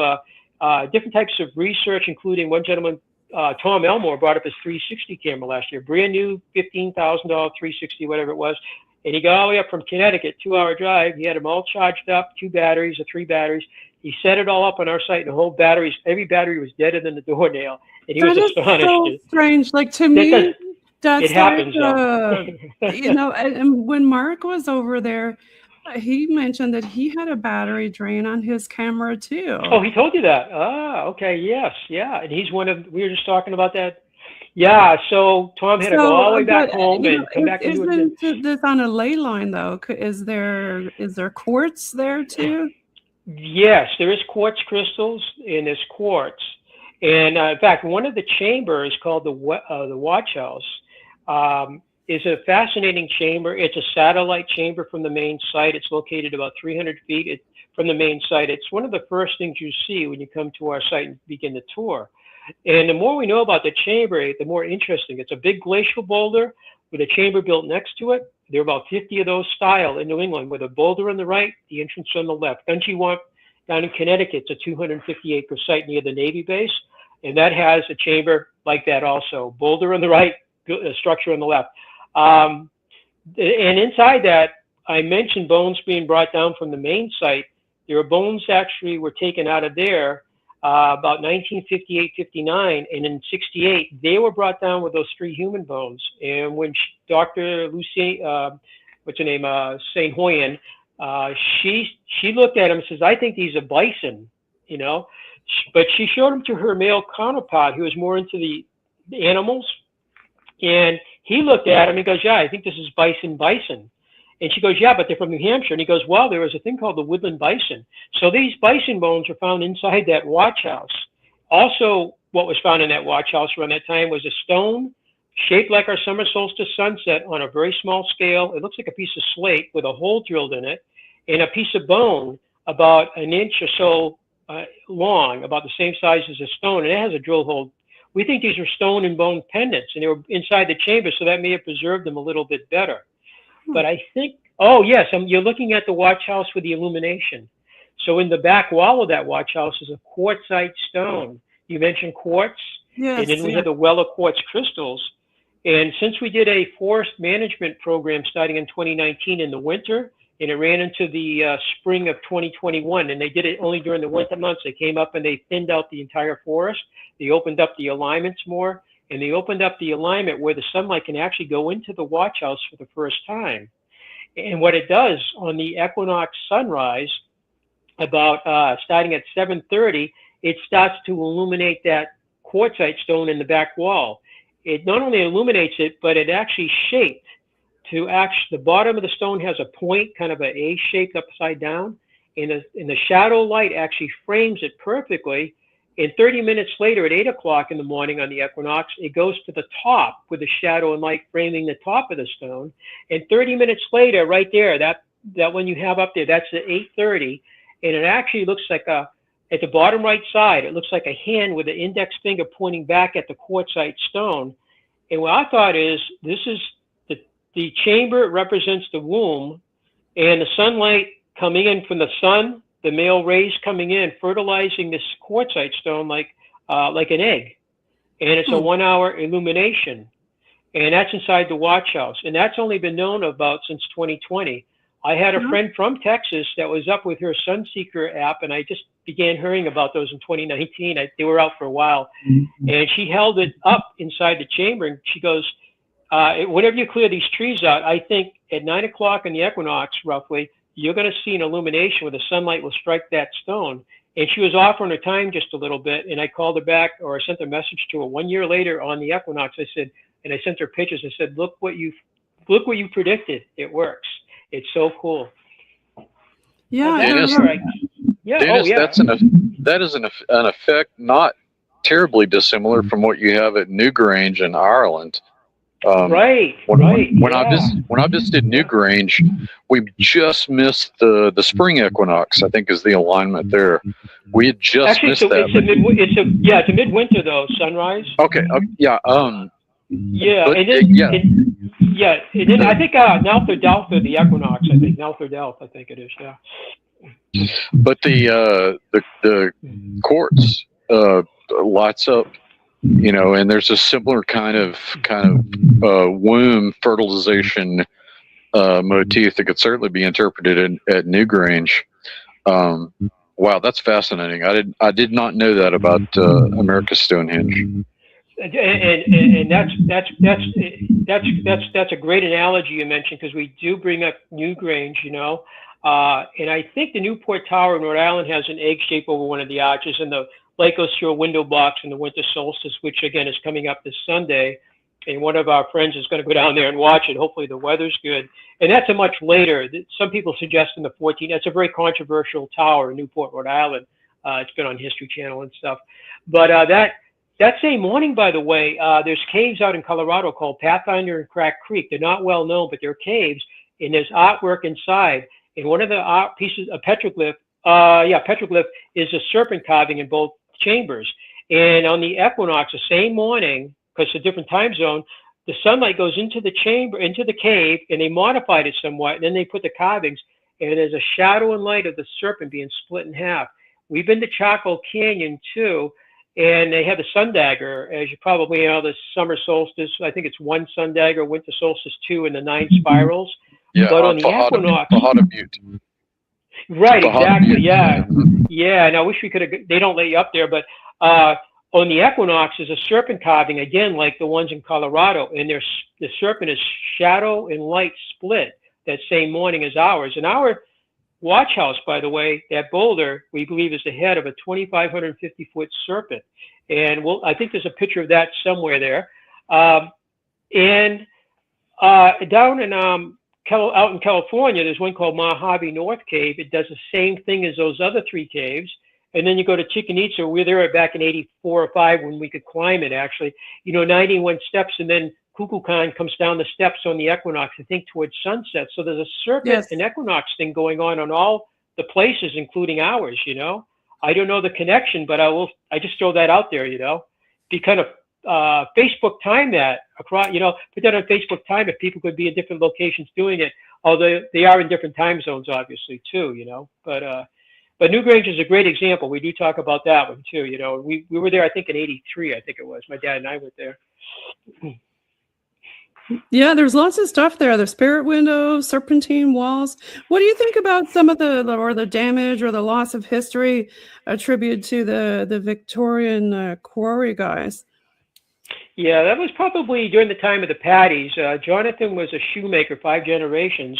research, including one gentleman Tom Elmore brought up his 360 camera last year, brand new $15,000 360, whatever it was. And he got all the way up from Connecticut, 2-hour drive. He had them all charged up, 2 batteries or 3 batteries. He set it all up on our site, and the whole batteries, every battery was deader than the doornail. And he was astonished. So strange. Like, to me, that's it happens. you know, and when Mark was over there, he mentioned that he had a battery drain on his camera too. Oh, he told you that? Ah, okay, yes, yeah. And he's one of, we were just talking about that. Yeah, so Tom had to go all the way back home and come back and do it. Isn't this on a ley line though? Is there quartz there too? Yes, there is quartz crystals and there's quartz. And in fact, one of the chambers called the Watch House is a fascinating chamber. It's a satellite chamber from the main site. It's located about 300 feet from the main site. It's one of the first things you see when you come to our site and begin the tour. And the more we know about the chamber, the more interesting. It's a big glacial boulder with a chamber built next to it. There are about 50 of those style in New England, with a boulder on the right, the entrance on the left. Gunjewamp down in Connecticut, it's a 250-acre site near the Navy base, and that has a chamber like that also. Boulder on the right, structure on the left. And inside that, I mentioned bones being brought down from the main site. There are bones actually were taken out of there about 1958-59, and in 68, they were brought down with those 3 human bones. And when Dr. Lucy, what's her name, St. Hoyen, she looked at him and says, "I think these are bison," you know. But she showed them to her male counterpart, who was more into the animals. And he looked at him and goes, "Yeah, I think this is bison." And she goes, "Yeah, but they're from New Hampshire." And he goes, "Well, there was a thing called the woodland bison." So these bison bones were found inside that watch house. Also, what was found in that watch house around that time was a stone shaped like our summer solstice sunset on a very small scale. It looks like a piece of slate with a hole drilled in it, and a piece of bone about an inch or so long, about the same size as a stone, and it has a drill hole. We think these are stone and bone pendants, and they were inside the chamber, so that may have preserved them a little bit better. But I think, oh yes, you're looking at the watch house with the illumination. So in the back wall of that watch house is a quartzite stone. You mentioned quartz, yes, and then we have the well of quartz crystals. And since we did a forest management program starting in 2019 in the winter, and it ran into the spring of 2021, and they did it only during the winter months. They came up and they thinned out the entire forest. They opened up the alignments more, and they opened up the alignment where the sunlight can actually go into the watch house for the first time. And what it does on the equinox sunrise, about starting at 7:30, it starts to illuminate that quartzite stone in the back wall. It not only illuminates it, but it actually shaped to the bottom of the stone has a point, kind of a A-shaped upside down, and the shadow light actually frames it perfectly. And 30 minutes later, at 8 o'clock in the morning on the equinox, it goes to the top with the shadow and light framing the top of the stone. And 30 minutes later, right there, that one you have up there, that's at 8:30, and it actually looks like at the bottom right side, it looks like a hand with the index finger pointing back at the quartzite stone. And what I thought is, this is the chamber represents the womb, and the sunlight coming in from the sun, the male rays coming in, fertilizing this quartzite stone like an egg. And it's a 1-hour illumination. And that's inside the watch house. And that's only been known about since 2020. I had a friend from Texas that was up with her Sunseeker app, and I just began hearing about those in 2019. They were out for a while. And she held it up inside the chamber, and she goes, whenever you clear these trees out, I think at 9 o'clock in the equinox, roughly, you're going to see an illumination where the sunlight will strike that stone. And she was offering her time just a little bit, and I called her back, or I sent a message to her 1 year later on the equinox. I said, and I sent her pictures. I said, look what you predicted. It works. It's so cool. Yeah, Dennis, yeah. Dennis, that is an effect not terribly dissimilar from what you have at Newgrange in Ireland. Right. When I visited Newgrange, we just missed the spring equinox. I think is the alignment there. We had just missed that. It's a midwinter though, sunrise. Okay. Yeah. And then I think Nelther-Delta, the equinox. I think Nelther-Delta. I think it is. Yeah. But the quartz lights up And there's a similar kind of womb fertilization motif that could certainly be interpreted at Newgrange. Wow, that's fascinating. I did not know that about America's Stonehenge. And that's a great analogy you mentioned, because we do bring up Newgrange, and I think the Newport Tower in Rhode Island has an egg shape over one of the arches, and the Lake Shore window box in the winter solstice, which again is coming up this Sunday. And one of our friends is going to go down there and watch it. Hopefully the weather's good. And that's a much later. Some people suggest in the 14th. That's a very controversial tower in Newport, Rhode Island. It's been on History Channel and stuff. But that same morning, by the way, there's caves out in Colorado called Pathfinder and Crack Creek. They're not well known, but they're caves, and there's artwork inside. And one of the art pieces, a petroglyph, petroglyph is a serpent carving in both chambers. And on the equinox, the same morning, because it's a different time zone, the sunlight goes into the chamber, into the cave, and they modified it somewhat. And then they put the carvings, and there's a shadow and light of the serpent being split in half. We've been to Chaco Canyon too, and they have the sun dagger, as you probably know, the summer solstice. I think it's 1 sun dagger, winter solstice 2, and the 9 spirals. Yeah, but on the equinox, right, exactly, yeah. And I wish we could have. They don't let you up there, but on the equinox is a serpent carving, again, like the ones in Colorado, and the serpent is shadow and light split that same morning as ours. And our watch house, by the way, that boulder, we believe is the head of a 2,550-foot serpent. And I think there's a picture of that somewhere there. And down in out in California, there's one called Mojave North Cave. It does the same thing as those other 3 caves. And then you go to Chichen Itza. We were there back in 84 or 5 when we could climb it, actually. 91 steps, and then Kukulkan comes down the steps on the equinox, I think, towards sunset. So there's a serpent and equinox thing going on all the places, including ours, I don't know the connection, but I just throw that out there, Be kind of Facebook time that across, put that on Facebook time if people could be in different locations doing it, although they are in different time zones, obviously, too, But Newgrange is a great example. We do talk about that one too. We were there, I think, in 83, I think it was. My dad and I went there. Yeah, there's lots of stuff there. The spirit windows, serpentine walls. What do you think about some of the damage or the loss of history attributed to the Victorian quarry guys? Yeah, that was probably during the time of the Paddies. Jonathan was a shoemaker, 5 generations.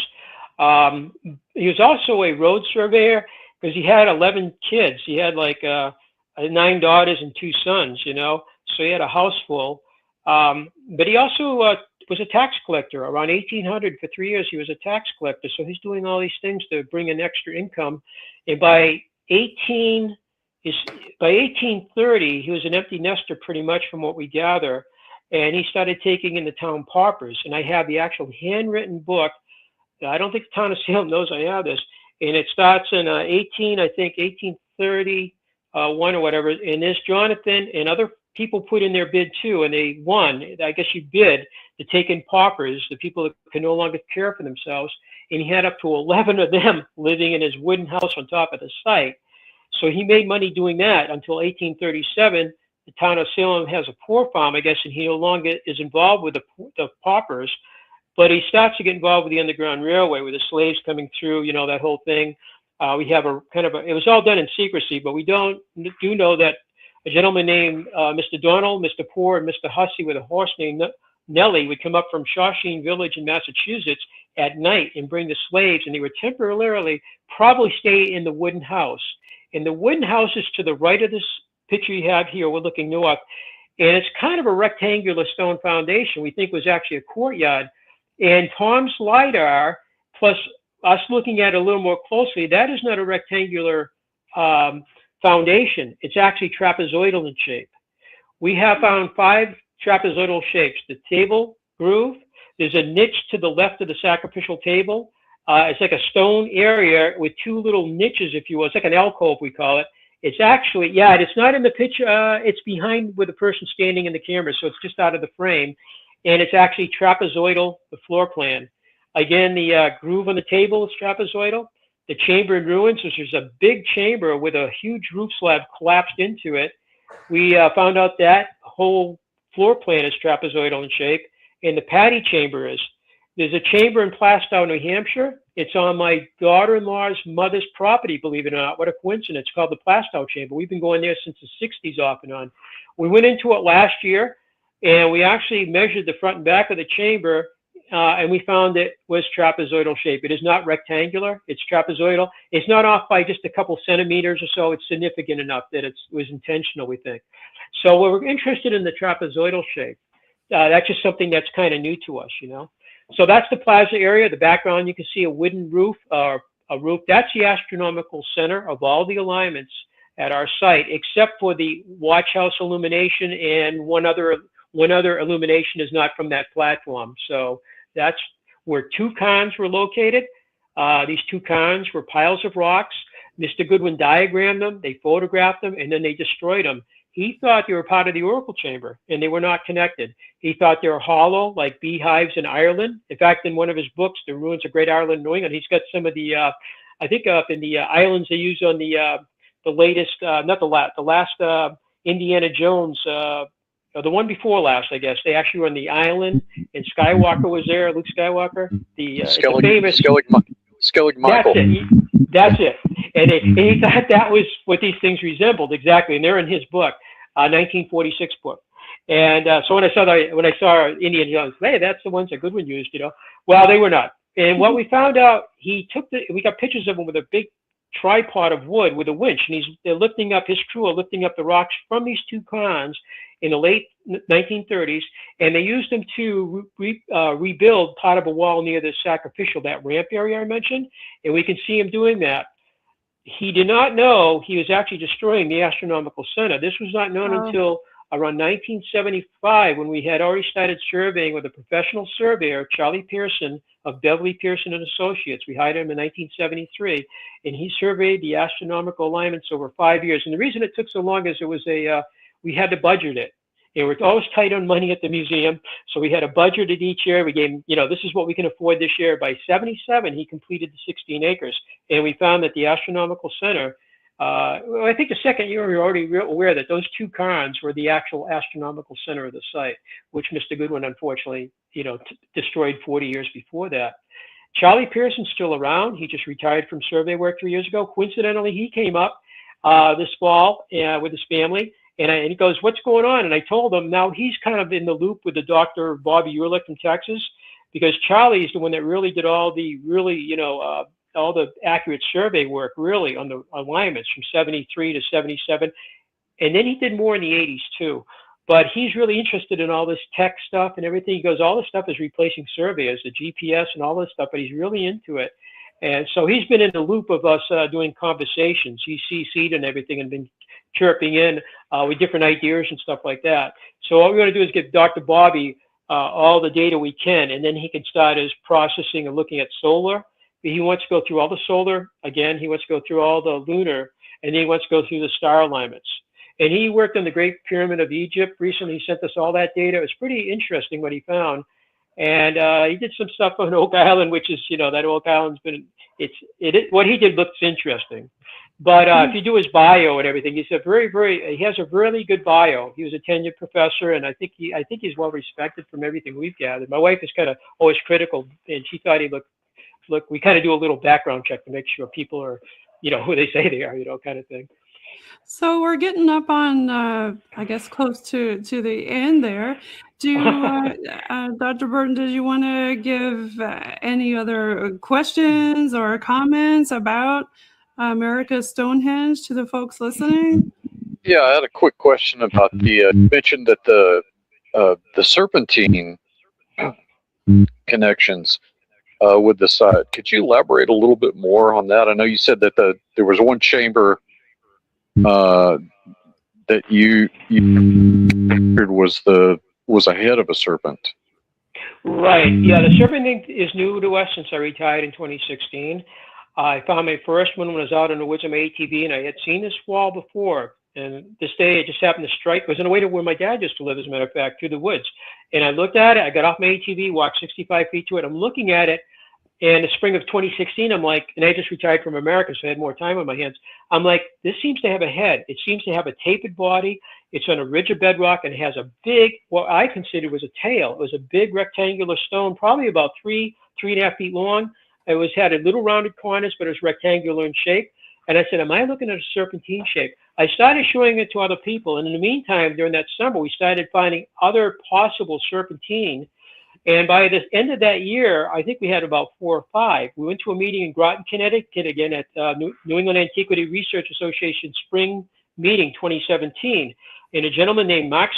He was also a road surveyor, because he had 11 kids. He had 9 daughters and 2 sons, so he had a house full. But he also was a tax collector. Around 1800, for 3 years, he was a tax collector. So he's doing all these things to bring in extra income. And by 1830, he was an empty nester pretty much from what we gather. And he started taking in the town paupers. And I have the actual handwritten book. I don't think the town of Salem knows I have this. And it starts in 1831 or whatever. And there's Jonathan and other people put in their bid too, and they won. I guess you bid to take in paupers, the people that can no longer care for themselves. And he had up to 11 of them living in his wooden house on top of the site. So he made money doing that until 1837. The town of Salem has a poor farm, I guess, and he no longer is involved with the paupers. But he starts to get involved with the Underground Railway, with the slaves coming through, that whole thing. We have it was all done in secrecy, but we do know that a gentleman named Mr. Donald, Mr. Poor, and Mr. Hussey with a horse named Nellie would come up from Shawshene Village in Massachusetts at night and bring the slaves, and they would temporarily probably stay in the wooden house. And the wooden house is to the right of this picture you have here. We're looking north, and it's kind of a rectangular stone foundation. We think was actually a courtyard. And Tom's LiDAR, plus us looking at it a little more closely, that is not a rectangular foundation. It's actually trapezoidal in shape. We have found 5 trapezoidal shapes. The table groove, there's a niche to the left of the sacrificial table. It's like a stone area with 2 little niches, if you will. It's like an alcove, we call it. It's actually, it's not in the picture. It's behind with the person standing in the camera, so it's just out of the frame. And it's actually trapezoidal, the floor plan. Again, the groove on the table is trapezoidal. The chamber in ruins, which is a big chamber with a huge roof slab collapsed into it. We found out that whole floor plan is trapezoidal in shape, and the patty chamber is. There's a chamber in Plastow, New Hampshire. It's on my daughter-in-law's mother's property, believe it or not. What a coincidence. It's called the Plastow Chamber. We've been going there since the 60s off and on. We went into it last year, and we actually measured the front and back of the chamber, and we found it was trapezoidal shape. It is not rectangular. It's trapezoidal. It's not off by just a couple centimeters or so. It's significant enough that it was intentional, we think. So we're interested in the trapezoidal shape. That's just something that's kind of new to us, you know. So that's the plaza area. The background, you can see a wooden roof, a roof. That's the astronomical center of all the alignments at our site, except for the watch house illumination, and one other illumination is not from that platform. So that's where two cairns were located. These two cairns were piles of rocks. Mr. Goodwin diagrammed them, they photographed them, and then they destroyed them. He thought they were part of the oracle chamber, and they were not connected. He thought they were hollow, like beehives in Ireland. In fact, in one of his books, The Ruins of Great Ireland, New England, he's got some of the, I think up in the islands they use on the latest, not the last Indiana Jones, the one before last, I guess. They actually were on the island, and Skywalker was there, Luke Skywalker. The famous Skellig Michael. That's it. And he thought that was what these things resembled exactly, and they're in his book, 1946 book. And so when I saw Indiana Jones, hey, that's the ones that Goodwin used, you know. Well, they were not. And what we found out, we got pictures of him with a big tripod of wood with a winch, and they're lifting up, his crew are lifting up the rocks from these two cairns in the late 1930s, and they used them to rebuild part of a wall near the sacrificial, that ramp area I mentioned, and we can see him doing that. He did not know he was actually destroying the astronomical center. This was not known until around 1975, when we had already started surveying with a professional surveyor, Charlie Pearson of Beverly Pearson and Associates. We hired him in 1973, and he surveyed the astronomical alignments over 5 years. And the reason it took so long is it was we had to budget it. And we're always tight on money at the museum, so we had a budget at each year. We gave him, you know, this is what we can afford this year. By 77, he completed the 16 acres, and we found that the astronomical center, I think the second year we were already aware that those two cairns were the actual astronomical center of the site, which Mr. Goodwin, unfortunately, you know, destroyed 40 years before that. Charlie Pearson's still around. He just retired from survey work 3 years ago. Coincidentally, he came up this fall with his family. And he goes, what's going on? And I told him, now he's kind of in the loop with the Dr. Bobby Ehrlich from Texas, because Charlie's the one that really did all the all the accurate survey work, really, on the alignments from 73 to 77. And then he did more in the 80s, too. But he's really interested in all this tech stuff and everything. He goes, all this stuff is replacing surveyors, the GPS and all this stuff, but he's really into it. And so he's been in the loop of us doing conversations. He's CC'd and everything and been chirping in with different ideas and stuff like that. So what we're going to do is give Dr. Bobby all the data we can, and then he can start his processing and looking at solar. He wants to go through all the solar. Again, he wants to go through all the lunar, and then he wants to go through the star alignments. And he worked on the Great Pyramid of Egypt recently. He sent us all that data. It was pretty interesting what he found. And he did some stuff on Oak Island, which is, you know, that Oak Island's been, what he did looks interesting. But if you do his bio and everything, he has a really good bio. He was a tenured professor, and I think he's well respected from everything we've gathered. My wife is kind of always critical, and she thought he looked, we kind of do a little background check to make sure people are, you know, who they say they are, you know, kind of thing. So we're getting up on, I guess, close to the end there. Dr. Burton, did you want to give any other questions or comments about America's Stonehenge to the folks listening? Yeah, I had a quick question about you mentioned that the serpentine connections with the site. Could you elaborate a little bit more on that? I know you said that there was one chamber that you was a head of a serpent. Right. Yeah, the serpentine is new to us since I retired in 2016. I found my first one when I was out in the woods on my ATV, and I had seen this wall before. And this day, it just happened to strike. It was on the way to where my dad used to live, as a matter of fact, through the woods. And I looked at it. I got off my ATV, walked 65 feet to it. I'm looking at it. And the spring of 2016, I'm like, and I just retired from America, so I had more time on my hands. I'm like, this seems to have a head. It seems to have a tapered body. It's on a ridge of bedrock and it has a big, what I considered was a tail. It was a big rectangular stone, probably about 3.5 feet long. It had a little rounded corners, but it was rectangular in shape. And I said, am I looking at a serpentine shape? I started showing it to other people. And in the meantime, during that summer, we started finding other possible serpentine. And by the end of that year, I think we had about 4 or 5. We went to a meeting in Groton, Connecticut, again at New England Antiquity Research Association Spring Meeting 2017. And a gentleman named Mark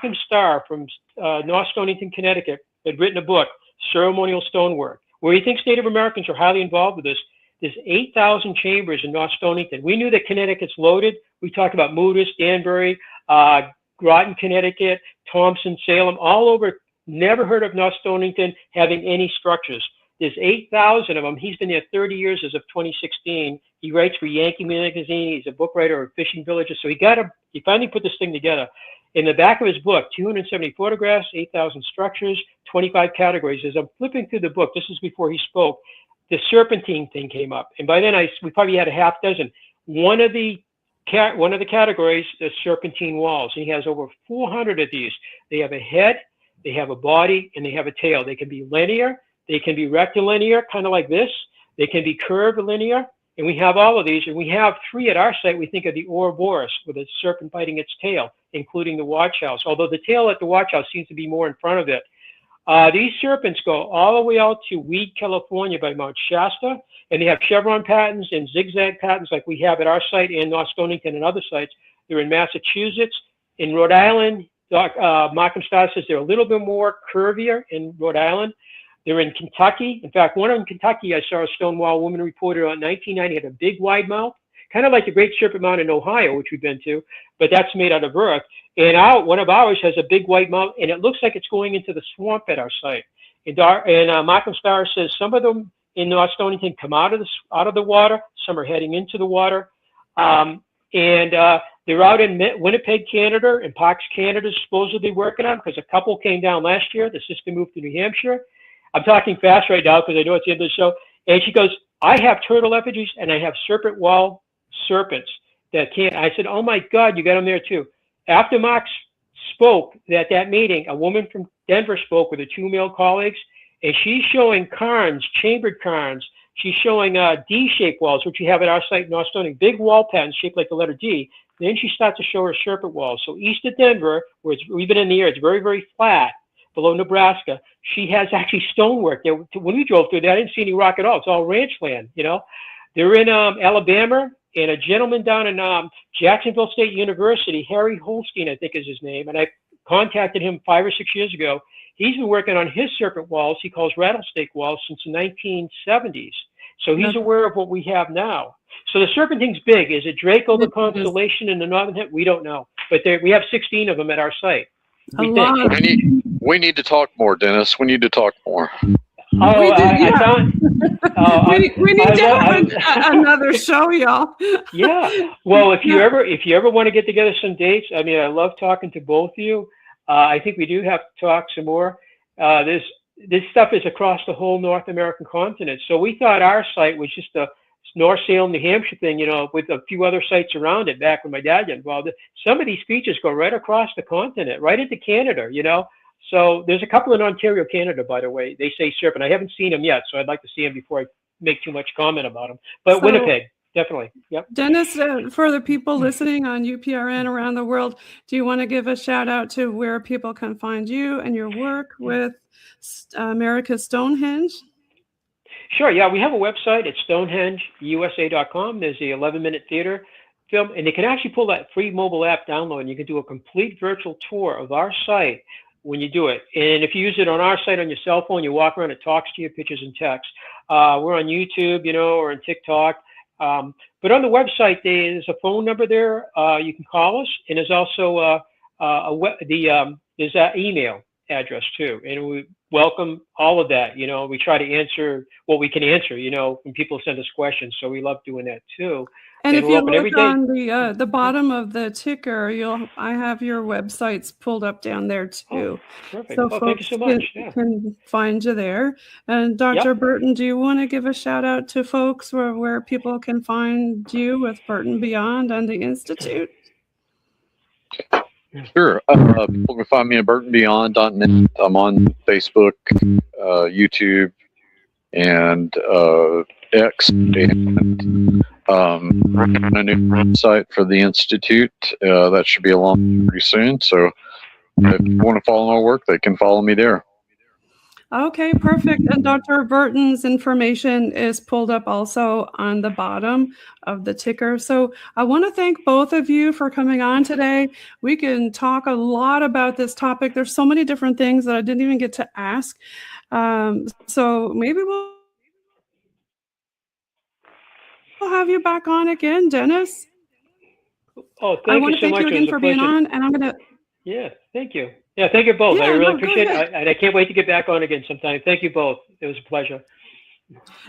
and Starr from North Stonington, Connecticut, had written a book, Ceremonial Stonework, where he thinks Native Americans are highly involved with this. There's 8,000 chambers in North Stonington. We knew that Connecticut's loaded. We talked about Moodus, Danbury, Groton, Connecticut, Thompson, Salem, all over. Never heard of North Stonington having any structures. There's 8,000 of them. He's been there 30 years as of 2016. He writes for Yankee Magazine. He's a book writer of fishing villages. So he finally put this thing together. In the back of his book, 270 photographs, 8,000 structures, 25 categories. As I'm flipping through the book, this is before he spoke, the serpentine thing came up. And by then we probably had a half dozen. One of the categories is serpentine walls. He has over 400 of these. They have a head, they have a body, and they have a tail. They can be linear, they can be rectilinear, kind of like this. They can be curvilinear, and we have all of these. And we have 3 at our site we think of the Ouroboros, with a serpent biting its tail, including the watch house, although the tail at the watch house seems to be more in front of it. These serpents go all the way out to Weed, California by Mount Shasta, and they have chevron patterns and zigzag patterns like we have at our site in North Stonington and other sites. They're in Massachusetts. In Rhode Island, Markham Star says they're a little bit more curvier in Rhode Island. They're in Kentucky. In fact, one in Kentucky, I saw a Stonewall woman reported on 1990, had a big wide mouth, kind of like the Great Serpent Mound in Ohio, which we've been to, but that's made out of earth. And one of ours has a big white mouth, and it looks like it's going into the swamp at our site. And Markham Star says some of them in North Stonington come out of the water, some are heading into the water. They're out in Winnipeg, Canada, and Parks, Canada, supposedly working on, because a couple came down last year. The sister moved to New Hampshire. I'm talking fast right now because I know it's the end of the show. And she goes, I have turtle effigies and I have serpent wall serpents that can't. I said, oh my God, you got them there too. After Mark spoke at that meeting, a woman from Denver spoke with her 2 male colleagues, and she's showing cairns, chambered cairns. She's showing D-shaped walls, which we have at our site in North Stonington, big wall patterns shaped like the letter D. Then she starts to show her serpent walls. So east of Denver, where we've been in the air, it's very, very flat. Below Nebraska, she has actually stonework there. When we drove through there, I didn't see any rock at all. It's all ranch land, you know. They're in Alabama, and a gentleman down in Jacksonville State University, Harry Holstein, I think is his name, and I contacted him 5 or 6 years ago. He's been working on his serpent walls, he calls rattlesnake walls, since the 1970s. So he's aware of what we have now. So the serpentine's big. Is it Draco, the constellation in the northern hemisphere? We don't know. But we have 16 of them at our site. We need to talk more, Dennis. We need to talk more. We need to have another show, y'all. Yeah. Well, if you ever want to get together some dates, I mean, I love talking to both of you. I think we do have to talk some more. This stuff is across the whole North American continent. So we thought our site was just a North Salem, New Hampshire thing, you know, with a few other sites around it back when my dad got involved. Some of these features go right across the continent, right into Canada, you know. So there's a couple in Ontario, Canada, by the way. They say serpent. I haven't seen them yet, so I'd like to see them before I make too much comment about them. But Winnipeg, definitely. Yep. Dennis, for the people listening on UPRN around the world, do you want to give a shout out to where people can find you and your work with America's Stonehenge? Sure. Yeah, we have a website. It's stonehengeusa.com. There's the 11-minute theater film, and you can actually pull that free mobile app download, and you can do a complete virtual tour of our site when you do it. And if you use it on our site on your cell phone, you walk around, it talks to you, pictures and text. We're on YouTube, you know, or on TikTok. But on the website, there's a phone number there. You can call us, and there's also there's that email address too. And welcome all of that. We try to answer what we can answer, when people send us questions. So we love doing that too. And if we'll you open every look day. on the bottom of the ticker, I have your websites pulled up down there too. Perfect. So thank you folks so much. can find you there. And Dr. Burton, do you want to give a shout out to folks where people can find you with Burton Beyond and the Institute? Sure. People can find me at burtonbeyond.net. I'm on Facebook, YouTube, and X, and on a new website for the Institute. That should be along pretty soon. So if you want to follow my work, they can follow me there. Okay, perfect. And Dr. Burton's information is pulled up also on the bottom of the ticker. So I want to thank both of you for coming on today. We can talk a lot about this topic. There's so many different things that I didn't even get to ask. So maybe we'll have you back on again, Dennis. Oh, I want to thank you again for being on, and I'm going to... Yeah, thank you. Yeah, thank you both. I really appreciate it. And I can't wait to get back on again sometime. Thank you both. It was a pleasure.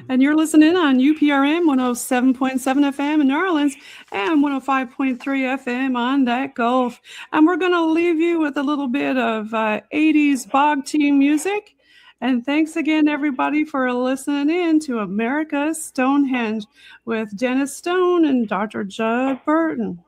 And you're listening on UPRN 107.7 FM in New Orleans and 105.3 FM on that Gulf. And we're going to leave you with a little bit of 80s bog team music. And thanks again, everybody, for listening in to America's Stonehenge with Dennis Stone and Dr. Judd Burton.